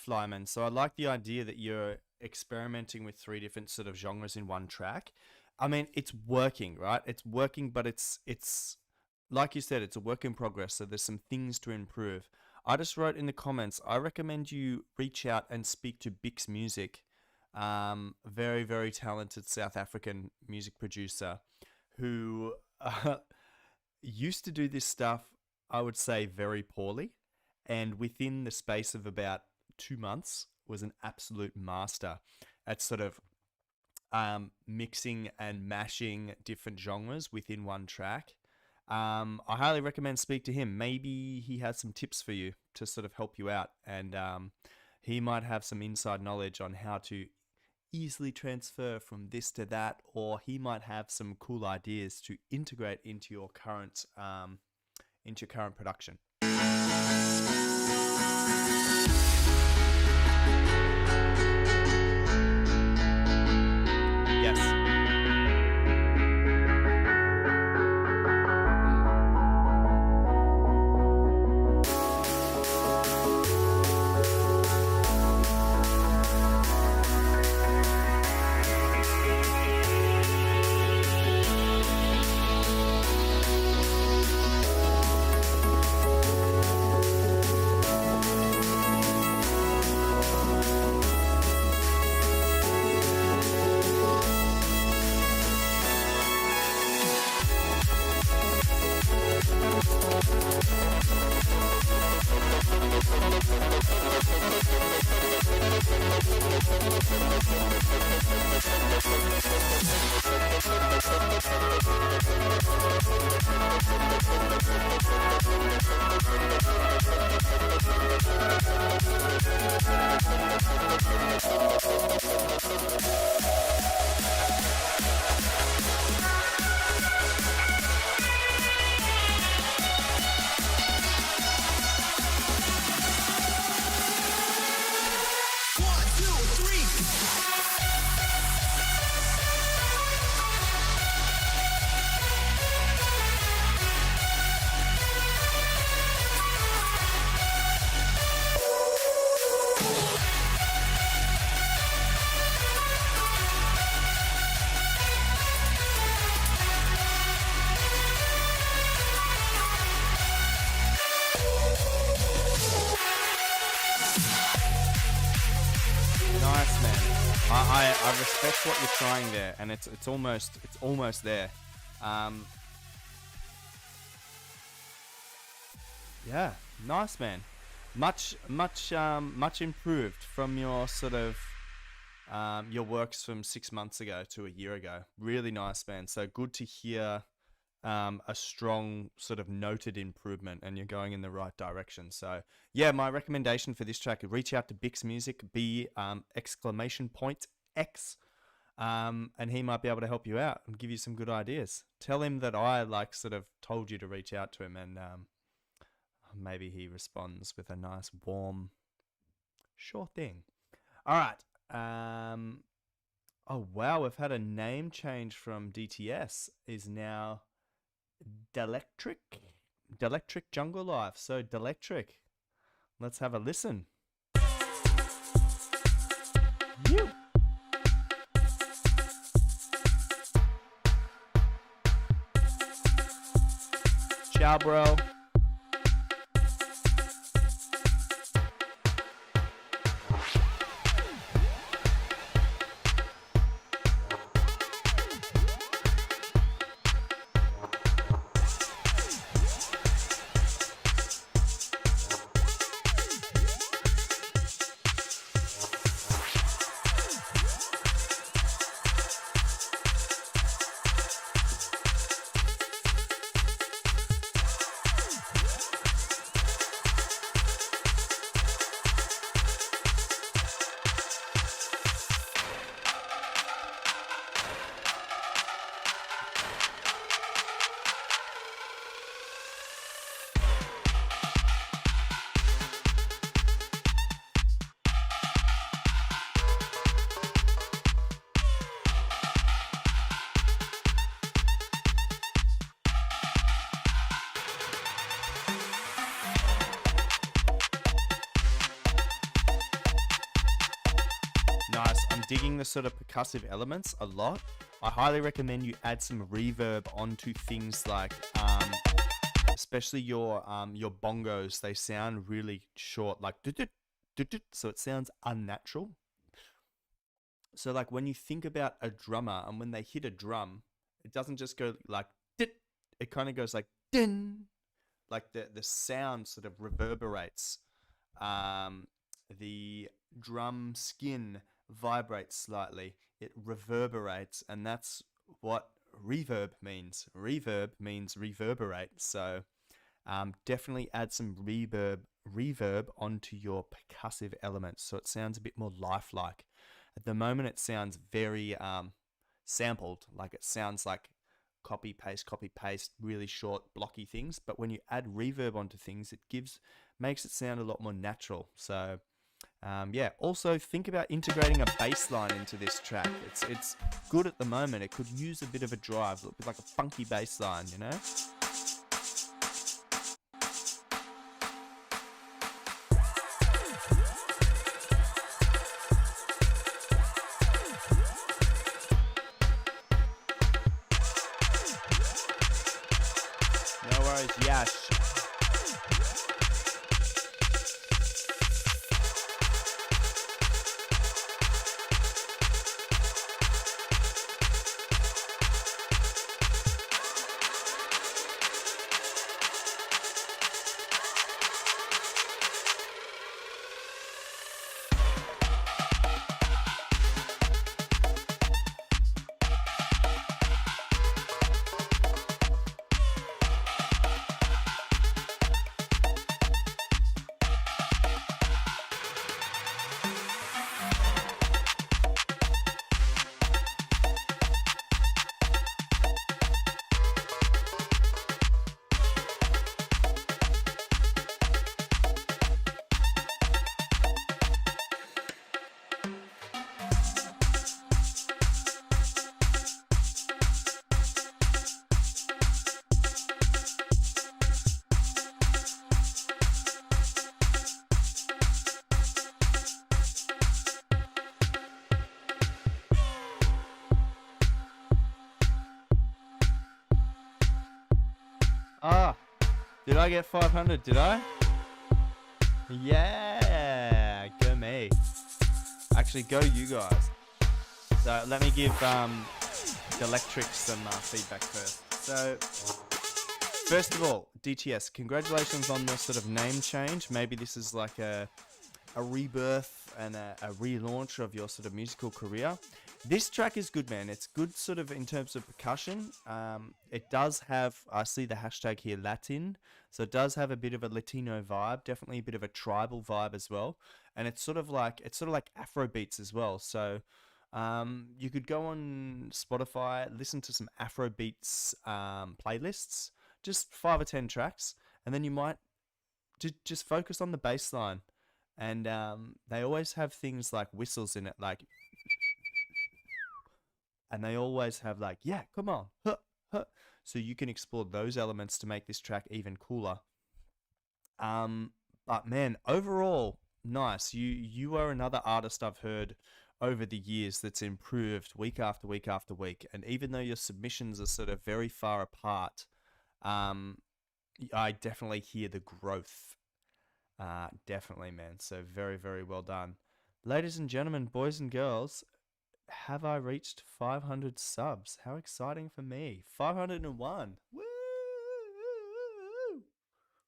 Flyman. So I like the idea that you're experimenting with three different sort of genres in one track. I mean, it's working, right? It's working, but it's like you said, it's a work in progress. So there's some things to improve. I just wrote in the comments, I recommend you reach out and speak to Bix Music. Very, very talented South African music producer who used to do this stuff, I would say, very poorly. And within the space of about 2 months was an absolute master at sort of mixing and mashing different genres within one track. I highly recommend speak to him. Maybe he has some tips for you to sort of help you out, and he might have some inside knowledge on how to easily transfer from this to that, or he might have some cool ideas to integrate into your current production. Yes. I respect what you're trying there, and it's almost there. Yeah, nice, man. Much improved from your sort of your works from 6 months ago to a year ago. Really nice, man. So good to hear a strong sort of noted improvement, and you're going in the right direction. So yeah, my recommendation for this track: reach out to Bix Music, !X, and he might be able to help you out and give you some good ideas. Tell him that I sort of told you to reach out to him, and maybe he responds with a nice warm sure thing. All right. Oh wow, we've had a name change from DTS. Is now Dielectric Jungle Life. So Dielectric, let's have a listen. You. Ciao, bro. Digging the sort of percussive elements a lot. I highly recommend you add some reverb onto things like especially your bongos. They sound really short, like so it sounds unnatural. So like when you think about a drummer and when they hit a drum, it doesn't just go like dit, it kind of goes like din. Like the sound sort of reverberates. The drum skin vibrates slightly, it reverberates, and that's what reverb means. Reverb means reverberate. So definitely add some reverb onto your percussive elements so it sounds a bit more lifelike. At the moment, it sounds very sampled, like it sounds like copy paste, really short blocky things. But when you add reverb onto things, makes it sound a lot more natural. So yeah, also think about integrating a bass line into this track. It's good at the moment. It could use a bit of a drive, like a funky bass line, you know? No worries, Yash. Ah, did I get 500? Did I? Yeah, go me. Actually, go you guys. So let me give Dielectric some feedback first. So first of all, DTS, congratulations on the sort of name change. Maybe this is like a rebirth and a relaunch of your sort of musical career. This track is good, man. It's good sort of in terms of percussion. It does have, I see the hashtag here, Latin. So it does have a bit of a Latino vibe, definitely a bit of a tribal vibe as well. And it's sort of like Afro beats as well. So you could go on Spotify, listen to some Afro beats playlists, just 5 or 10 tracks, and then you might just focus on the bass line. And they always have things like whistles in it, like, and they always have like, yeah, come on, huh, huh. So you can explore those elements to make this track even cooler. But man, overall, nice. You are another artist I've heard over the years that's improved week after week after week. And even though your submissions are sort of very far apart, I definitely hear the growth. Definitely, man. So very, very well done. Ladies and gentlemen, boys and girls, have I reached 500 subs? How exciting for me. 501. Woo!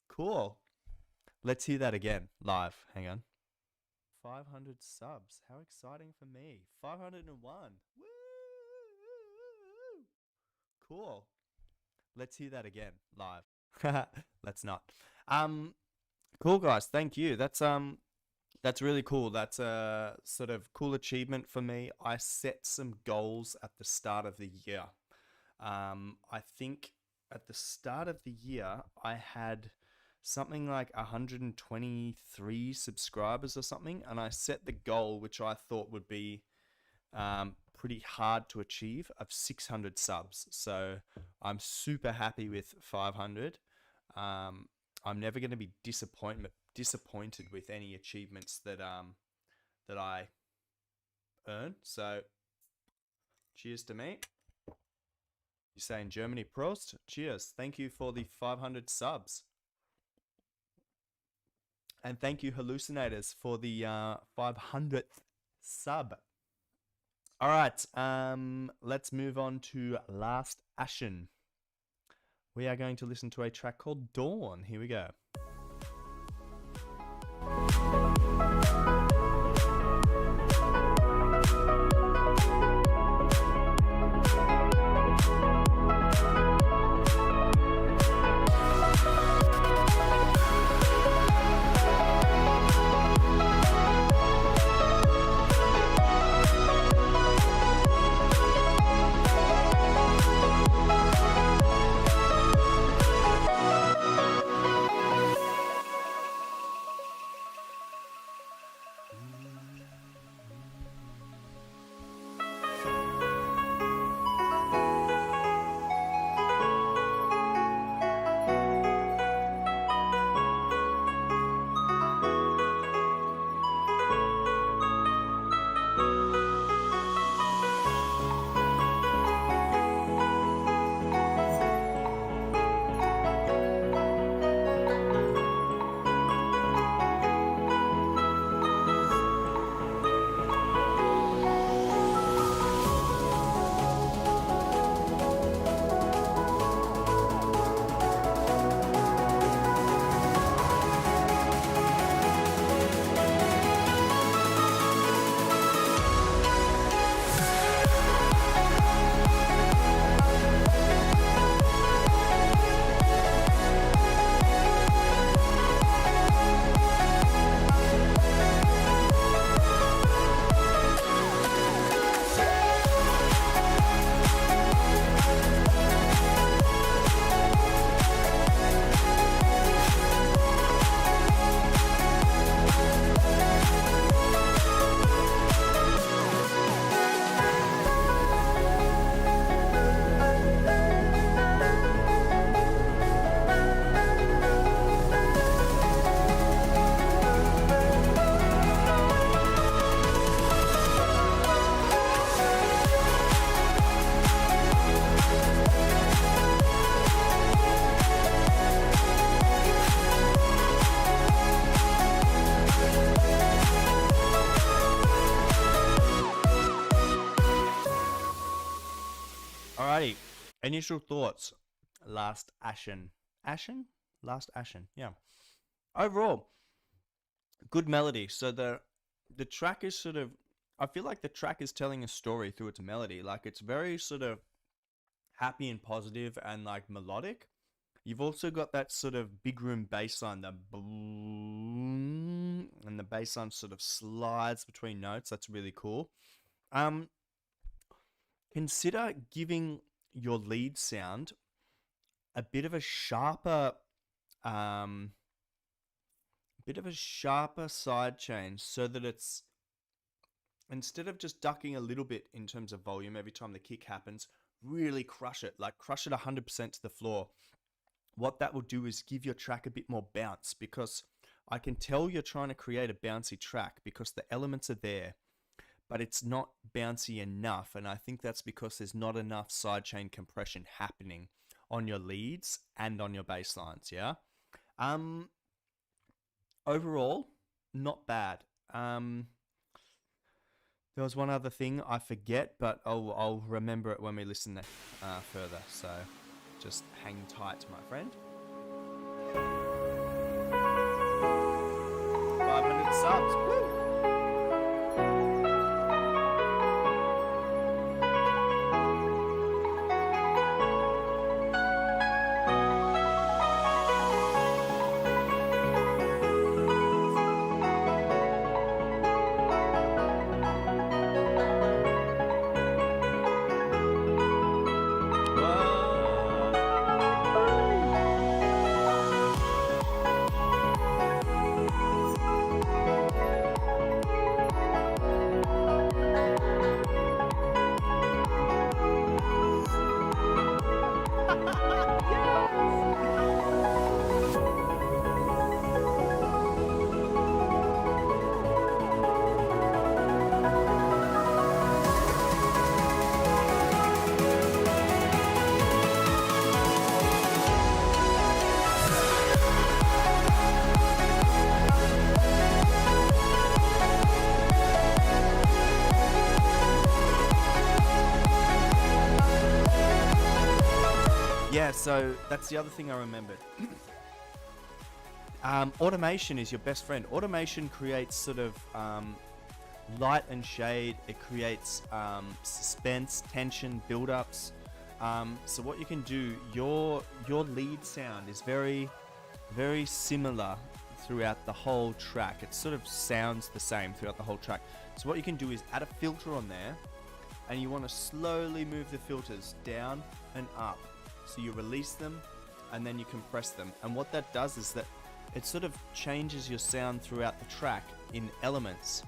Cool. Let's hear that again, live. Hang on. 500 subs. How exciting for me. 501. Woo! Cool. Let's hear that again, live. Let's not. Cool, guys. Thank you. That's really cool. That's a sort of cool achievement for me. I set some goals at the start of the year. I think at the start of the year, I had something like 123 subscribers or something, and I set the goal, which I thought would be pretty hard to achieve, of 600 subs. So I'm super happy with 500. I'm never going to be disappointed with any achievements that I earn. So cheers to me. You say in Germany, Prost. Cheers. Thank you for the 500 subs. And thank you, Hallucinators, for the 500th sub. All right, let's move on to Last Ashen. We are going to listen to a track called Dawn. Here we go. Initial thoughts. Last Ashen. Ashen? Last Ashen. Yeah. Overall, good melody. So the track is sort of, I feel like the track is telling a story through its melody. Like it's very sort of happy and positive and like melodic. You've also got that sort of big room bass line, the boom, and the bass line sort of slides between notes. That's really cool. Consider giving your lead sound a bit of a sharper side change, so that it's, instead of just ducking a little bit in terms of volume every time the kick happens, really crush it 100% to the floor. What that will do is give your track a bit more bounce, because I can tell you're trying to create a bouncy track because the elements are there, but it's not bouncy enough. And I think that's because there's not enough sidechain compression happening on your leads and on your bass lines. Yeah. Overall, not bad. There was one other thing I forget, but I'll remember it when we listen further. So just hang tight, my friend. 500 subs. Woo! Yeah, so that's the other thing I remembered. Automation is your best friend. Automation creates sort of light and shade. It creates suspense, tension, build-ups. So what you can do, your lead sound is very, very similar throughout the whole track. It sort of sounds the same throughout the whole track. So what you can do is add a filter on there, and you want to slowly move the filters down and up. So you release them and then you compress them. And what that does is that it sort of changes your sound throughout the track in elements.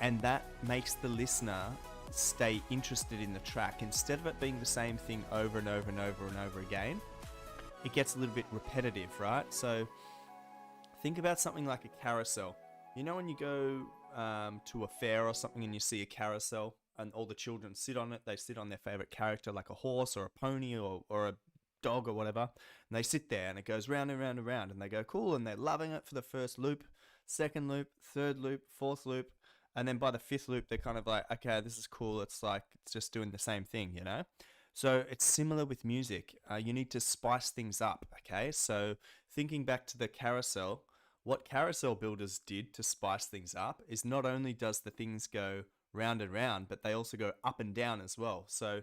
And that makes the listener stay interested in the track. Instead of it being the same thing over and over and over and over again, it gets a little bit repetitive, right? So think about something like a carousel. You know when you go to a fair or something and you see a carousel and all the children sit on it, they sit on their favorite character like a horse or a pony or a dog or whatever, and they sit there and it goes round and round and round and they go cool and they're loving it for the first loop, second loop, third loop, fourth loop, and then by the fifth loop they're kind of like, okay, this is cool, it's like it's just doing the same thing, you know? So it's similar with music. You need to spice things up, okay? So thinking back to the carousel, what carousel builders did to spice things up is not only does the things go round and round, but they also go up and down as well. So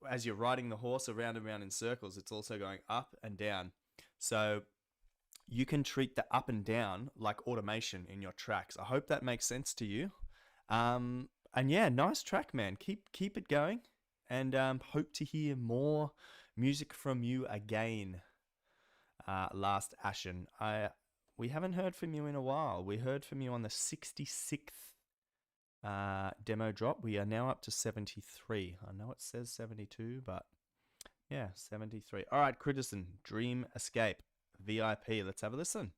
as you're riding the horse around and round in circles, it's also going up and down. So you can treat the up and down like automation in your tracks. I hope that makes sense to you. And yeah, nice track, man. Keep it going, and hope to hear more music from you again. Last Ashen, we haven't heard from you in a while. We heard from you on the 66th demo drop. We are now up to 73. I know it says 72, but yeah, 73. All right, Critizen, Dream Escape, VIP. Let's have a listen.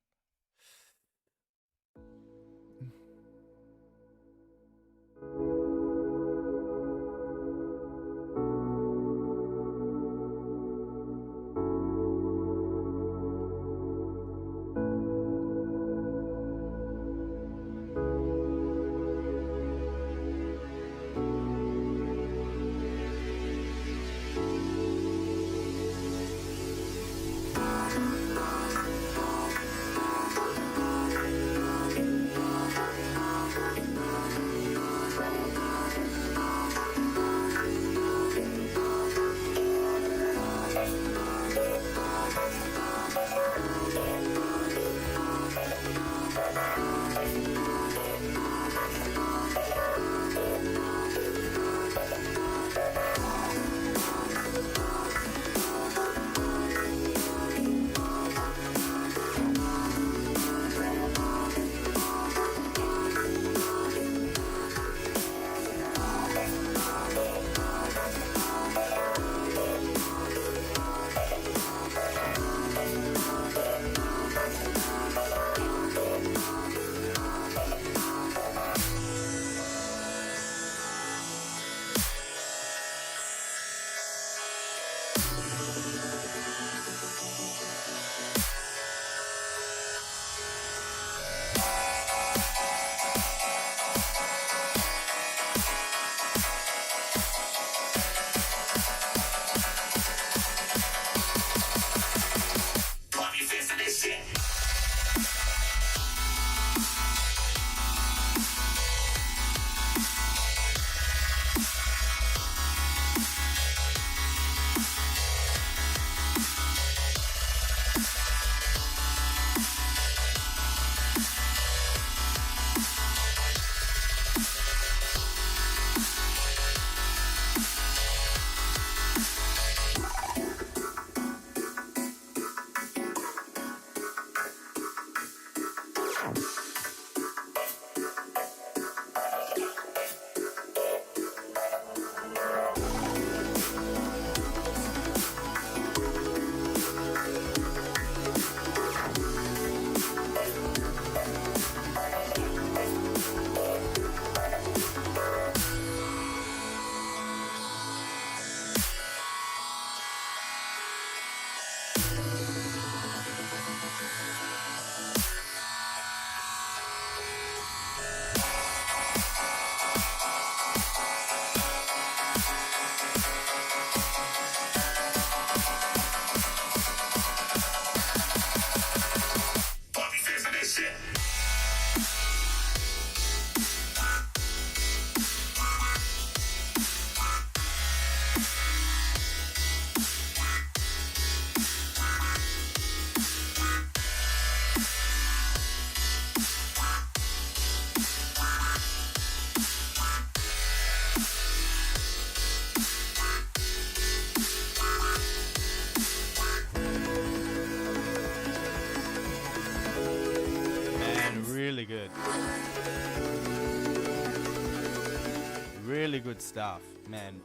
really good stuff, man.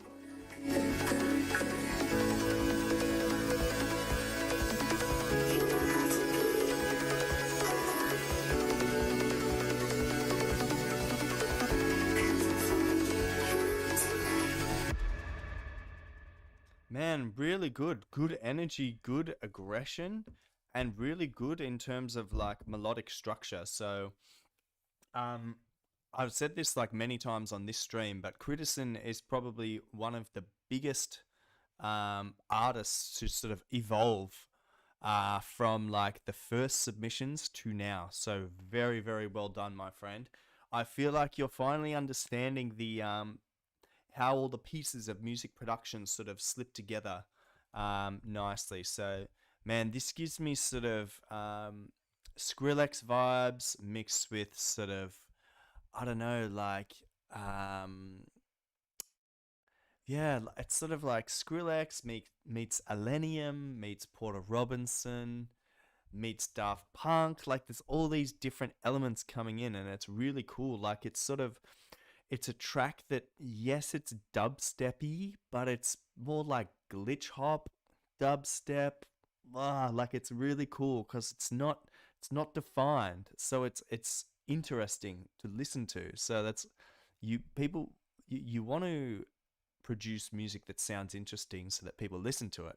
Man, really good. Good energy, good aggression, and really good in terms of like melodic structure. So, I've said this like many times on this stream, but Critison is probably one of the biggest artists to sort of evolve from like the first submissions to now. So very, very well done, my friend. I feel like you're finally understanding the how all the pieces of music production sort of slip together nicely. So, man, this gives me sort of Skrillex vibes mixed with sort of, I don't know, like, yeah, it's sort of like Skrillex meets Illenium, meets Porter Robinson, meets Daft Punk. Like, there's all these different elements coming in, and it's really cool. Like, it's sort of, it's a track that, yes, it's dubsteppy, but it's more like glitch hop, dubstep. Like, it's really cool because it's not defined, so it's interesting to listen to. So that's you want to produce music that sounds interesting so that people listen to it.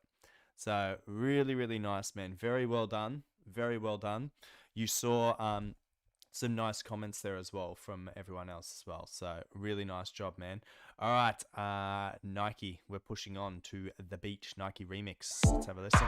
So really, really nice, man. Very well done. Very well done. You saw some nice comments there as well from everyone else as well. So really nice job, man. All right, Nike, we're pushing on to The Beach Nike remix. Let's have a listen.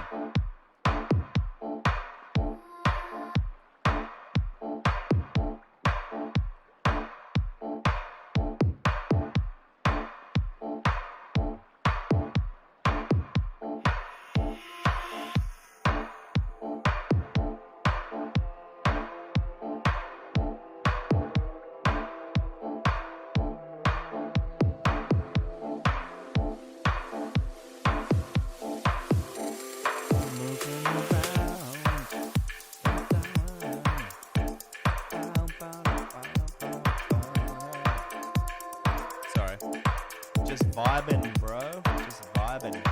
Vibing, bro. Just vibing.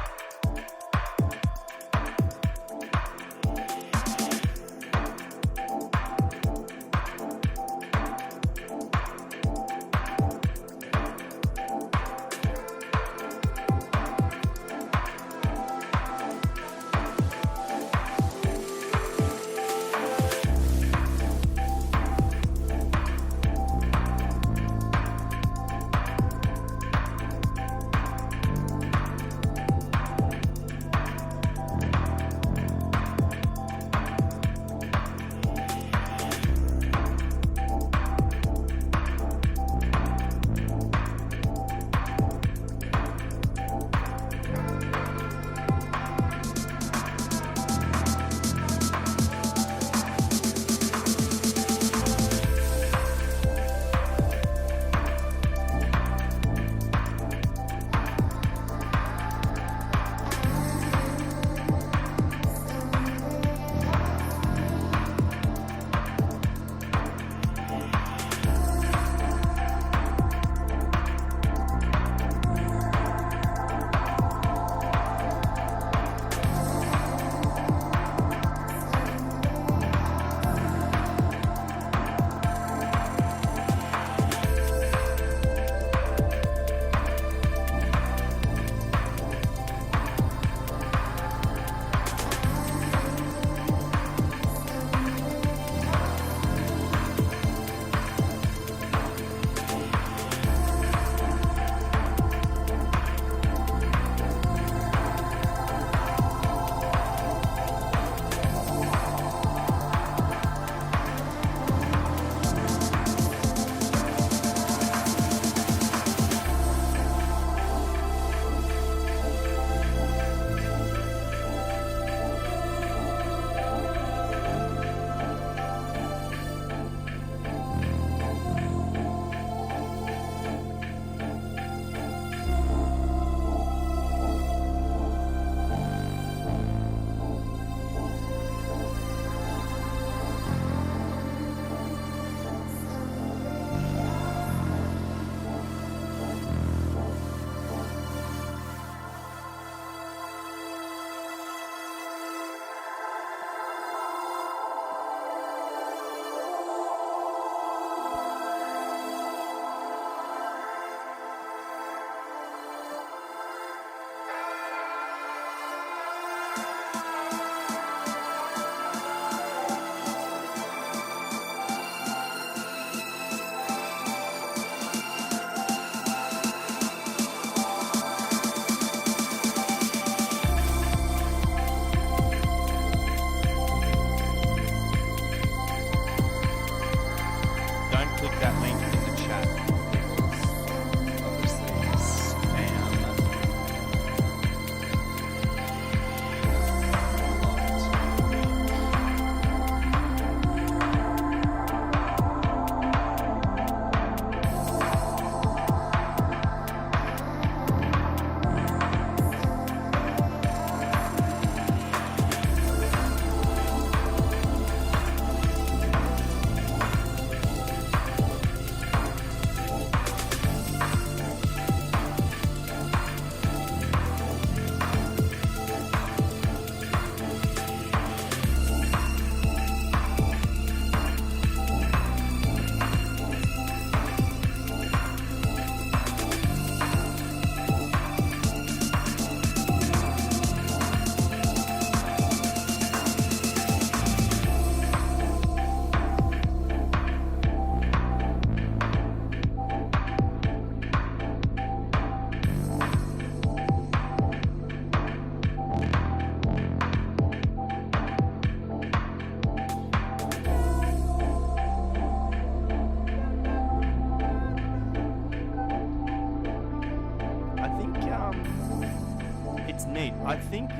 I think,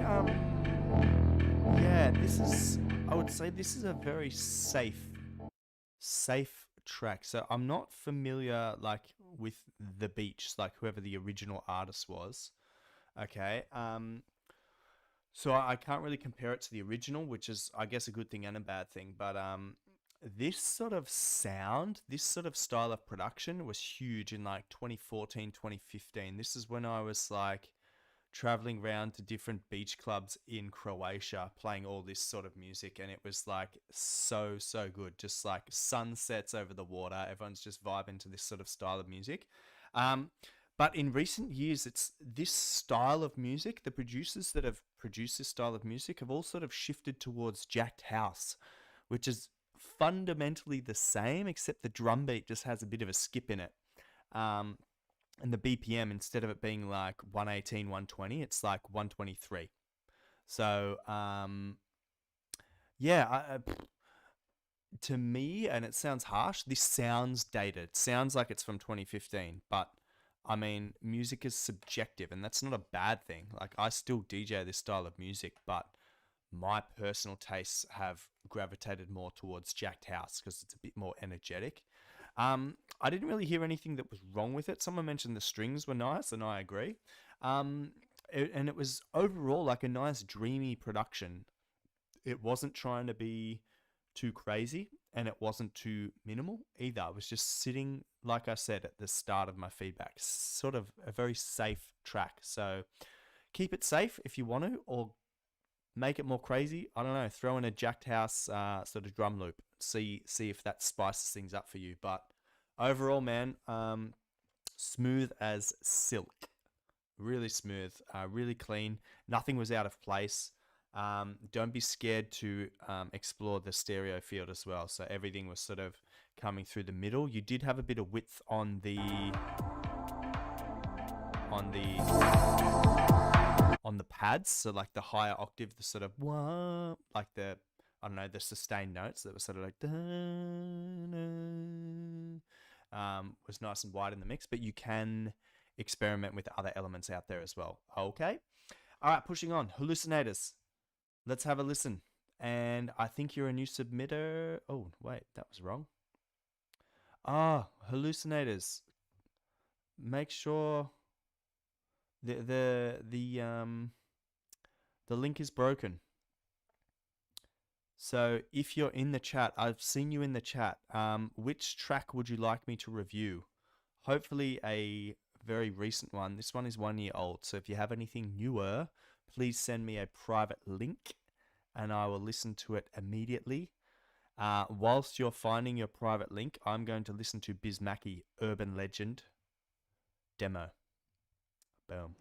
yeah, I would say this is a very safe track. So I'm not familiar, like, with The Beach, like, whoever the original artist was. Okay, so I can't really compare it to the original, which is, I guess, a good thing and a bad thing. But this sort of sound, this sort of style of production was huge in like 2014, 2015. This is when I was like traveling around to different beach clubs in Croatia playing all this sort of music, and it was like so good. Just like sunsets over the water, everyone's just vibing to this sort of style of music. But in recent years, it's this style of music, the producers that have produced this style of music have all sort of shifted towards jacked house, which is fundamentally the same, except the drum beat just has a bit of a skip in it. And the BPM, instead of it being like 118, 120, it's like 123. So, yeah, to me, and it sounds harsh, this sounds dated. Sounds like it's from 2015, but I mean, music is subjective, and that's not a bad thing. Like, I still DJ this style of music, but my personal tastes have gravitated more towards jacked house because it's a bit more energetic. I didn't really hear anything that was wrong with it. Someone mentioned the strings were nice, and I agree. And it was overall like a nice dreamy production. It wasn't trying to be too crazy, and it wasn't too minimal either. It was just sitting, like I said at the start of my feedback, sort of a very safe track. So keep it safe if you want to, or make it more crazy. I don't know, throw in a jacked house sort of drum loop. See if that spices things up for you. But overall, man, smooth as silk. Really smooth, really clean. Nothing was out of place. Don't be scared to explore the stereo field as well. So everything was sort of coming through the middle. You did have a bit of width on the pads. So like the higher octave, the sort of wah, like the, I don't know, the sustained notes that were sort of like was nice and wide in the mix. But you can experiment with other elements out there as well. Okay. All right, pushing on. Hallucinators. Let's have a listen. And I think you're a new submitter. Oh, wait, that was wrong. Hallucinators. Make sure the link is broken. So if you're in the chat, I've seen you in the chat. Which track would you like me to review? Hopefully a very recent one. This one is 1 year old. So if you have anything newer, please send me a private link and I will listen to it immediately. Whilst you're finding your private link, I'm going to listen to Bismaki, Urban Legend demo. Boom.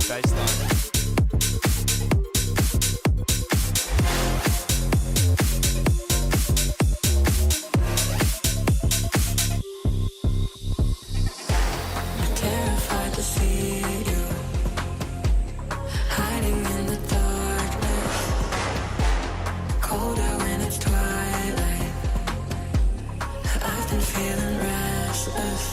Baseline. Terrified to see you hiding in the darkness, colder when it's twilight. I've been feeling restless.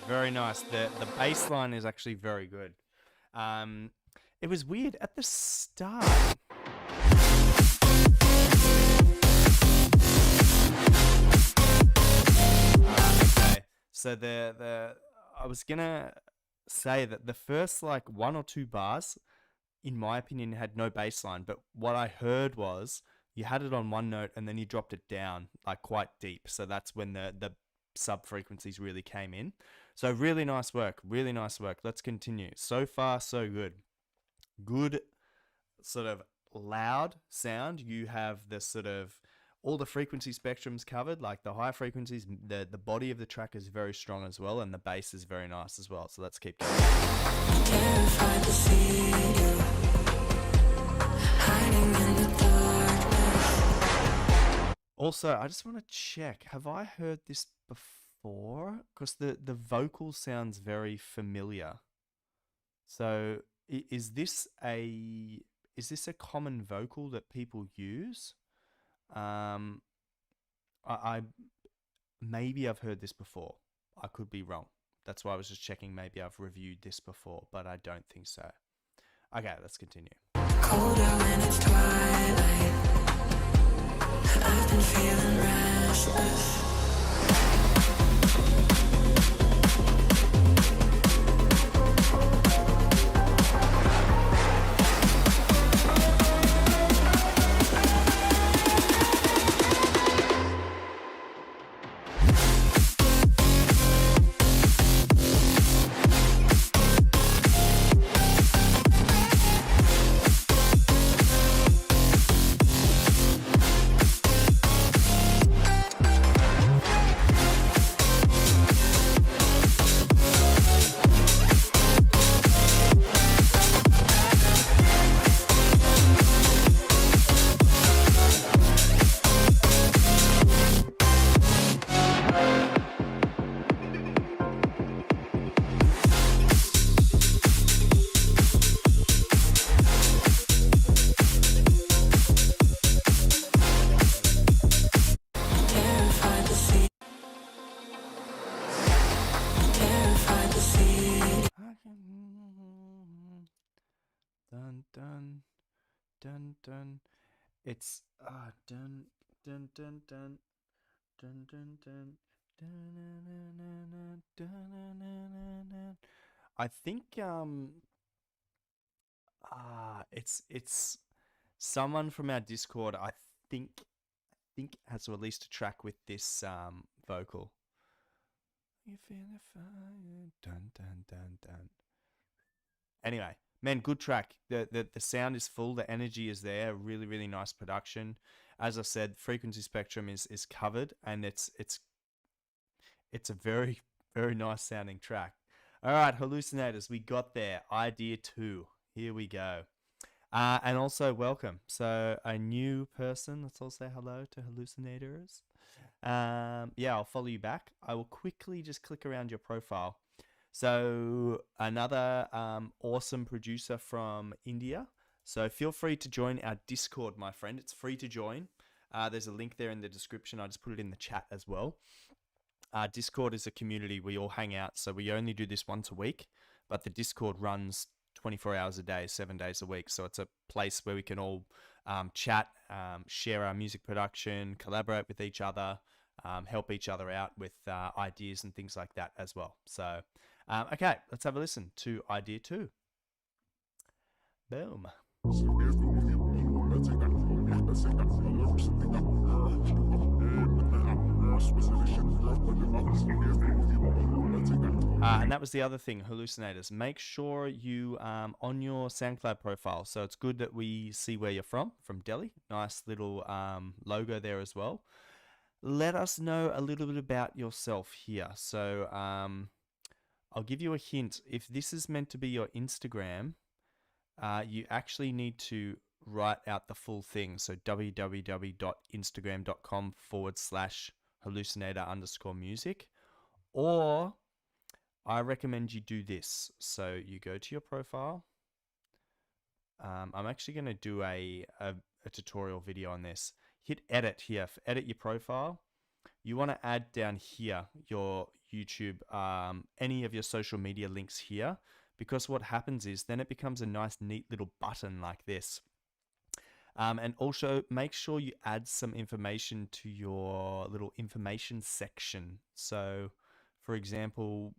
Very nice. The bass line is actually very good. It was weird at the start. Okay. So I was gonna say that the first like 1 or 2 bars, in my opinion, had no bass line, but what I heard was you had it on one note and then you dropped it down like quite deep. So that's when the sub frequencies really came in. So really nice work, really nice work. Let's continue. So far, so good. Good sort of loud sound. You have the sort of all the frequency spectrums covered, like the high frequencies. The body of the track is very strong as well, and the bass is very nice as well. So let's keep going. Terrified to see you hiding in the darkness. Also, I just want to check, have I heard this before? Because the vocal sounds very familiar. So is this a common vocal that people use? I maybe I've heard this before. I could be wrong. That's why I was just checking. Maybe I've reviewed this before, but I don't think so. Okay, let's continue. Colder when it's twilight. I've been feeling restless. Dun dun dun dun. It's dun dun dun dun dun dun dun dun dun. I think it's someone from our Discord. I think has released a track with this vocal. You feel the fire, dun dun dun dun. Anyway, man, good track. The sound is full. The energy is there. Really, really nice production. As I said, frequency spectrum is covered, and it's a very, very nice sounding track. All right, hallucinators, we got there. Idea 2. Here we go. And also welcome. So a new person. Let's all say hello to hallucinators. Yeah, I'll follow you back. I will quickly just click around your profile. So another awesome producer from India. So feel free to join our Discord, my friend. It's free to join. There's a link there in the description. I just put it in the chat as well. Discord is a community. We all hang out. So we only do this once a week, but the Discord runs 24 hours a day, 7 days a week. So it's a place where we can all chat, share our music production, collaborate with each other, help each other out with ideas and things like that as well. So, okay, let's have a listen to Idea 2. Boom. And that was the other thing, hallucinators. Make sure you on your SoundCloud profile. So it's good that we see where you're from Delhi. Nice little logo there as well. Let us know a little bit about yourself here. So I'll give you a hint. If this is meant to be your Instagram, you actually need to write out the full thing. So www.instagram.com/hallucinator_music. Or I recommend you do this. So you go to your profile. I'm actually going to do a tutorial video on this. Hit edit here. Edit your profile. You want to add down here your YouTube, any of your social media links here, because what happens is then it becomes a nice, neat little button like this. And also make sure you add some information to your little information section. So, For example,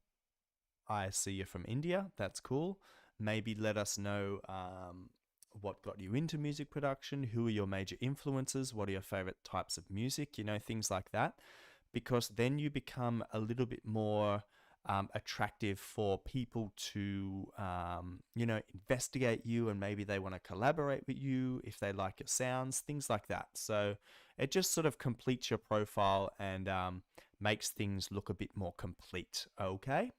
I see you're from India. That's cool. Maybe let us know what got you into music production, who are your major influences, what are your favorite types of music, things like that. Because then you become a little bit more attractive for people to, investigate you, and maybe they want to collaborate with you if they like your sounds, things like that. So it just sort of completes your profile and makes things look a bit more complete. Okay.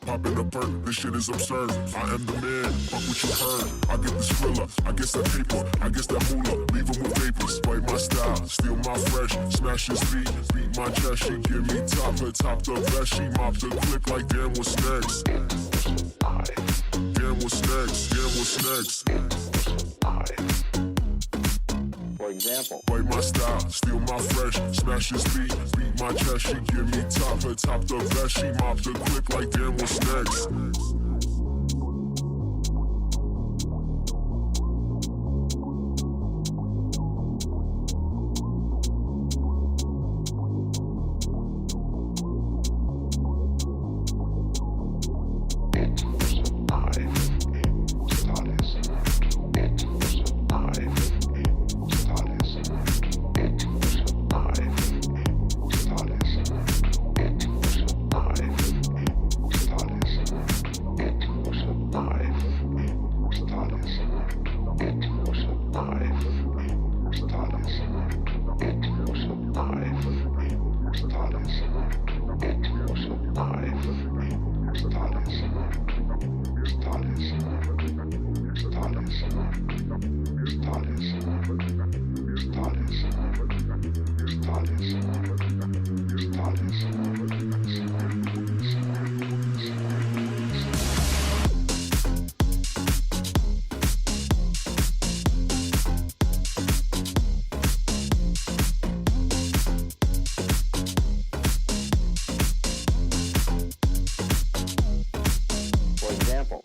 Popping a perk, this shit is absurd. I am the man, fuck what you heard. I get the skrilla, I guess that paper, I guess that moolah. Leave him with papers, bite my style, steal my fresh. Smash his beat, beat my chest. She give me top, her top the best. She mop the click like damn what's next. Damn what's next, damn what's next. For example, bite my style, steal my fresh. Smash his beat, beat my chest. She give me top, her top the best. She mop the click like damn what's next.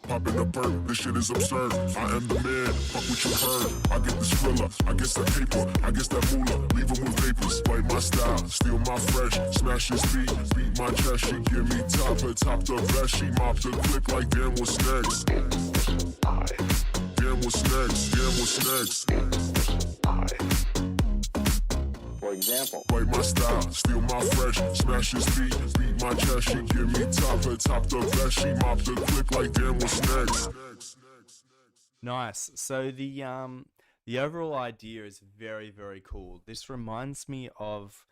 Popping a perk, this shit is absurd. I am the man, fuck what you heard. I get the skrilla, I guess that paper, I guess that moolah. Leave him with papers, bite my style, steal my fresh. Smash his beat, beat my chest. She give me top, her top the best. She mop the click like damn what's next. Damn what's next, damn what's next. For example, bite my style, steal my fresh. Smash his beat, beat my chest. She give me top, her top the best. She mop the click like damn what's next. Nice. So the overall idea is very, very cool. This reminds me of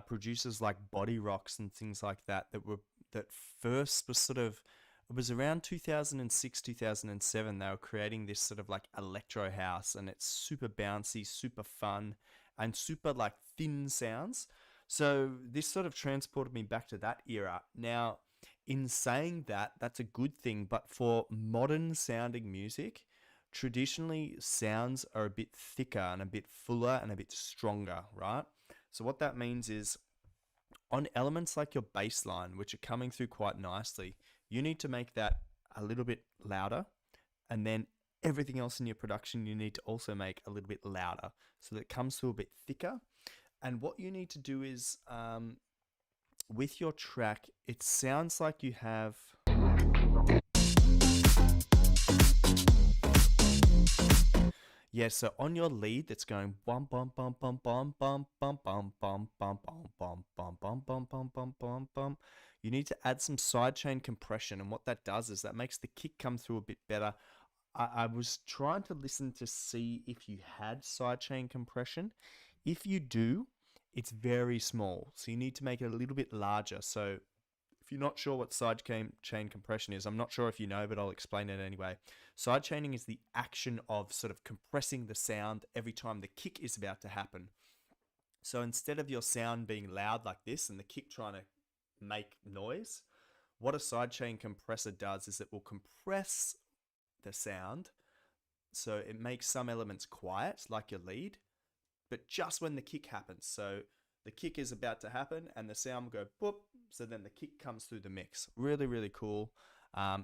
producers like Body Rocks and things like that that first was sort of, it was around 2006, 2007. They were creating this sort of like electro house, and it's super bouncy, super fun, and super like thin sounds. So this sort of transported me back to that era. Now, in saying that, that's a good thing, but for modern sounding music, traditionally sounds are a bit thicker and a bit fuller and a bit stronger, right? So what that means is on elements like your bass line, which are coming through quite nicely, you need to make that a little bit louder, and then everything else in your production you need to also make a little bit louder so that it comes through a bit thicker. And what you need to do is with your track, it sounds like you have so on your lead that's going bum bum bum bum bum bum bum bum bum bum bum bum bum bum bum bum bum bum bum, you need to add some sidechain compression, and what that does is that makes the kick come through a bit better. I was trying to listen to see if you had sidechain compression. If you do, it's very small, so you need to make it a little bit larger. So if you're not sure what sidechain compression is, I'm not sure if you know, but I'll explain it anyway. Sidechaining is the action of sort of compressing the sound every time the kick is about to happen. So instead of your sound being loud like this and the kick trying to make noise, what a sidechain compressor does is it will compress the sound, so it makes some elements quiet, like your lead, but just when the kick happens. So the kick is about to happen and the sound will go boop. So then the kick comes through the mix. Really, really cool.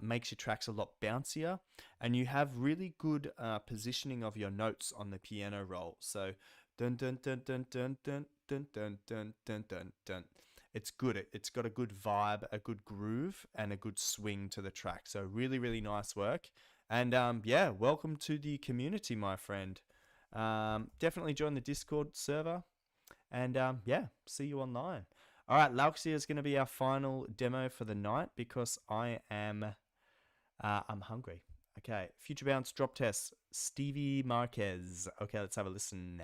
Makes your tracks a lot bouncier, and you have really good positioning of your notes on the piano roll. So dun dun dun dun dun dun dun dun dun dun dun dun. It's good. It's got a good vibe, a good groove, and a good swing to the track. So really, really nice work. And yeah, welcome to the community, my friend. Definitely join the Discord server, and yeah, see you online. All right, Lauxia is going to be our final demo for the night because I'm hungry. Okay, Future Bounce drop test, Stevie Marquez. Okay, let's have a listen.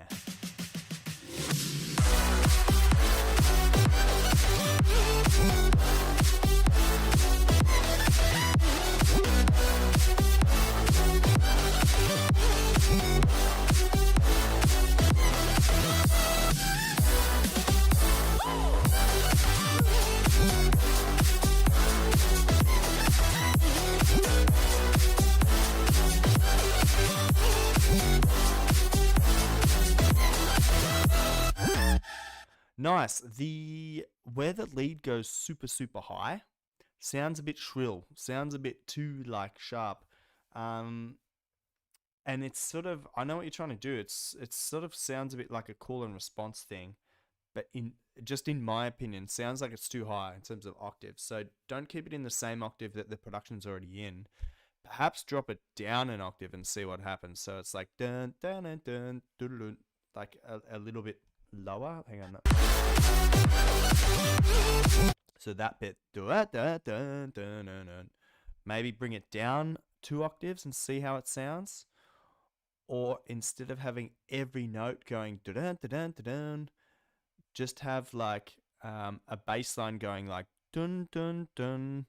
Nice. Where the lead goes super, super high, sounds a bit shrill, sounds a bit too like sharp. And it's sort of, I know what you're trying to do. It's sort of sounds a bit like a call and response thing, but in my opinion, sounds like it's too high in terms of octaves. So don't keep it in the same octave that the production's already in. Perhaps drop it down an octave and see what happens. So it's like dun dun dun dun dun, dun, like a little bit lower. Hang on. So that bit, maybe bring it down 2 octaves and see how it sounds. Or instead of having every note going dun dun dun, just have like a bass line going like dun dun dun,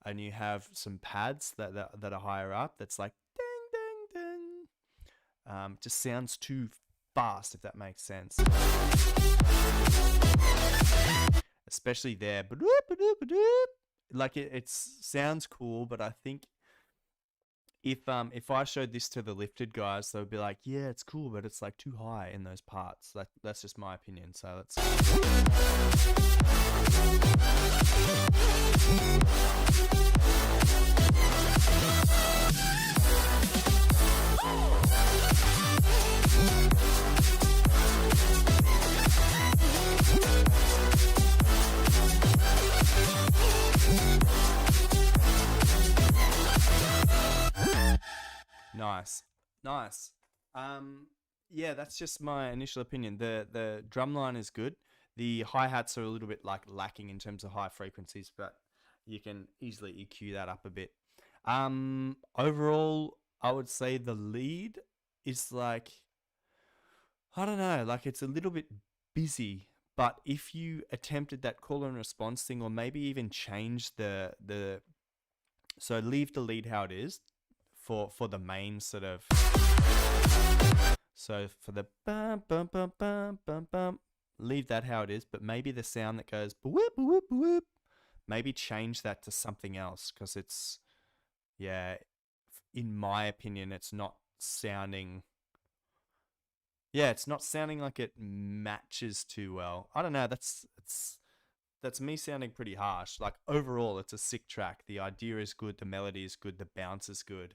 and you have some pads that are higher up. That's like ding ding ding. Just sounds too fast, if that makes sense. Especially there, like it sounds cool, but I think if I showed this to the lifted guys, they would be like, yeah, it's cool, but it's like too high in those parts. That's just my opinion. So let's. Nice. Yeah, that's just my initial opinion. The drum line is good. The hi-hats are a little bit like lacking in terms of high frequencies, but you can easily EQ that up a bit. Overall, I would say the lead is like, I don't know, like it's a little bit busy, but if you attempted that call and response thing, or maybe even change so leave the lead how it is for the main sort of, so for the bum bum bum bum bum bum, leave that how it is, but maybe the sound that goes whoop whoop whoop, maybe change that to something else, because it's, yeah, in my opinion, it's not sounding like it matches too well. I don't know, that's me sounding pretty harsh. Like overall, it's a sick track. The idea is good, the melody is good, the bounce is good,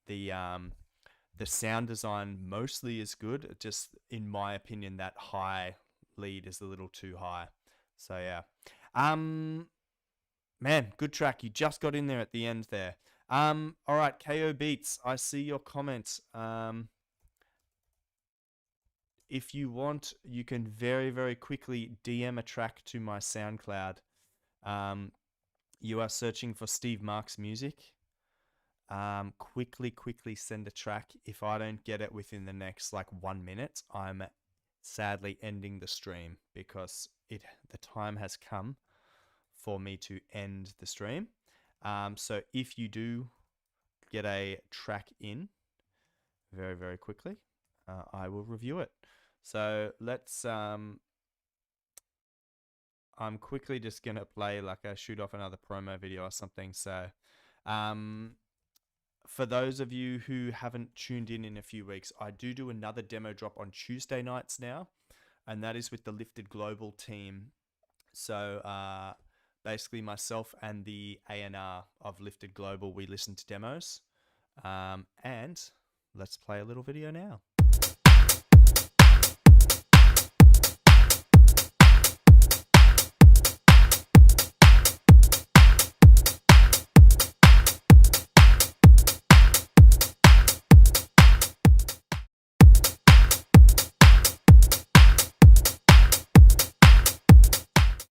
the sound design mostly is good. Just in my opinion, that high lead is a little too high. So yeah, man, good track. You just got in there at the end there. All right, KO Beats, I see your comments. If you want, you can very, very quickly DM a track to my SoundCloud. You are searching for Steve Marks music. Quickly send a track. If I don't get it within the next like 1 minute, I'm sadly ending the stream, because the time has come for me to end the stream. So if you do get a track in very, very quickly, I will review it. So let's, I'm quickly just going to play like a shoot off another promo video or something. So, for those of you who haven't tuned in a few weeks, I do another demo drop on Tuesday nights now. and that is with the Lifted Global team. So basically myself and the A&R of Lifted Global, we listen to demos. And let's play a little video now.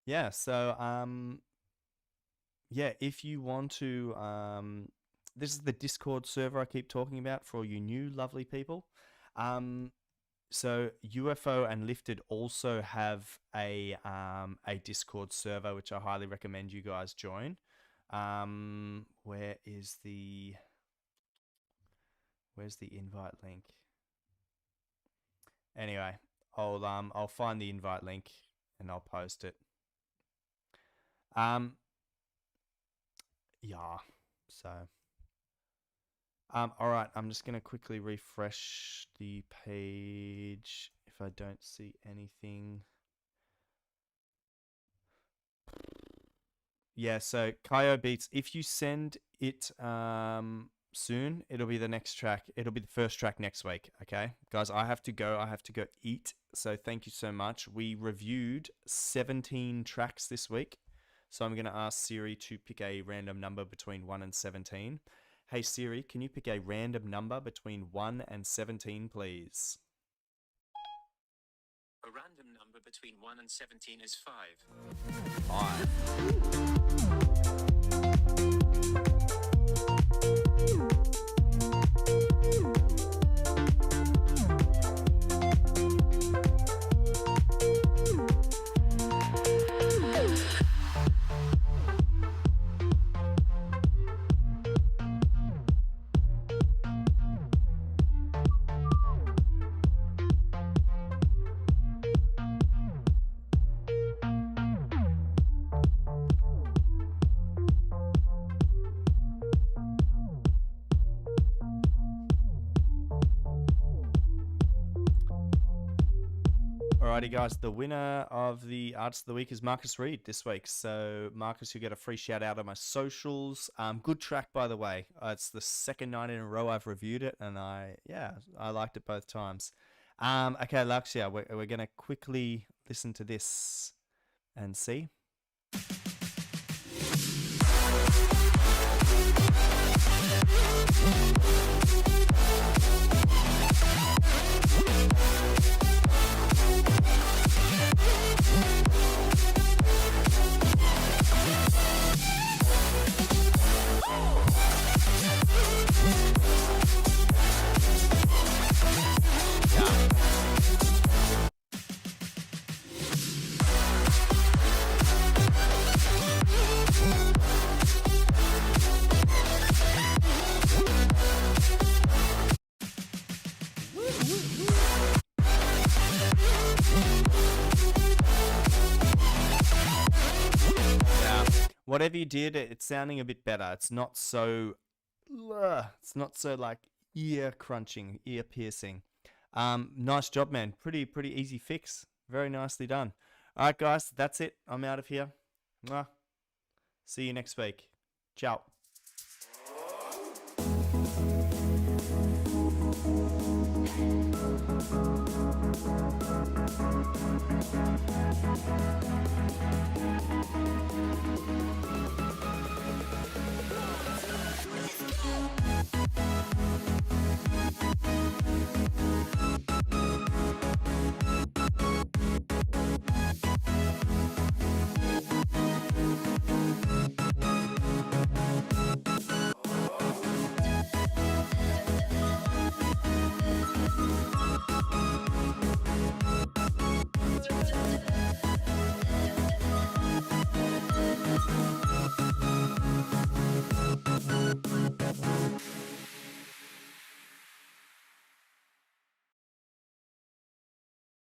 Yeah, so yeah, if you want to, this is the Discord server I keep talking about for all you new lovely people. So UFO and Lifted also have a Discord server, which I highly recommend you guys join. Where's the invite link? Anyway, I'll find the invite link and I'll post it. Yeah, so all right, I'm just gonna quickly refresh the page if I don't see anything. Yeah, so Kaio Beats, if you send it soon, it'll be the next track. It'll be the first track next week. Okay, guys, I have to go eat, so thank you so much. We reviewed 17 tracks this week. So I'm going to ask Siri to pick a random number between 1 and 17. Hey Siri, can you pick a random number between 1 and 17, please? A random number between 1 and 17 is 5. Alrighty guys, the winner of the Artist of the Week is Marcus Reed this week. So Marcus, you get a free shout out on my socials. Good track, by the way. It's the second night in a row I've reviewed it, and I liked it both times. Okay, Lakshya, we're gonna quickly listen to this and see. Whatever you did, it's sounding a bit better. It's not so like ear crunching, ear piercing. Nice job, man. Pretty easy fix. Very nicely done. All right, guys, that's it. I'm out of here. Mwah. See you next week. Ciao.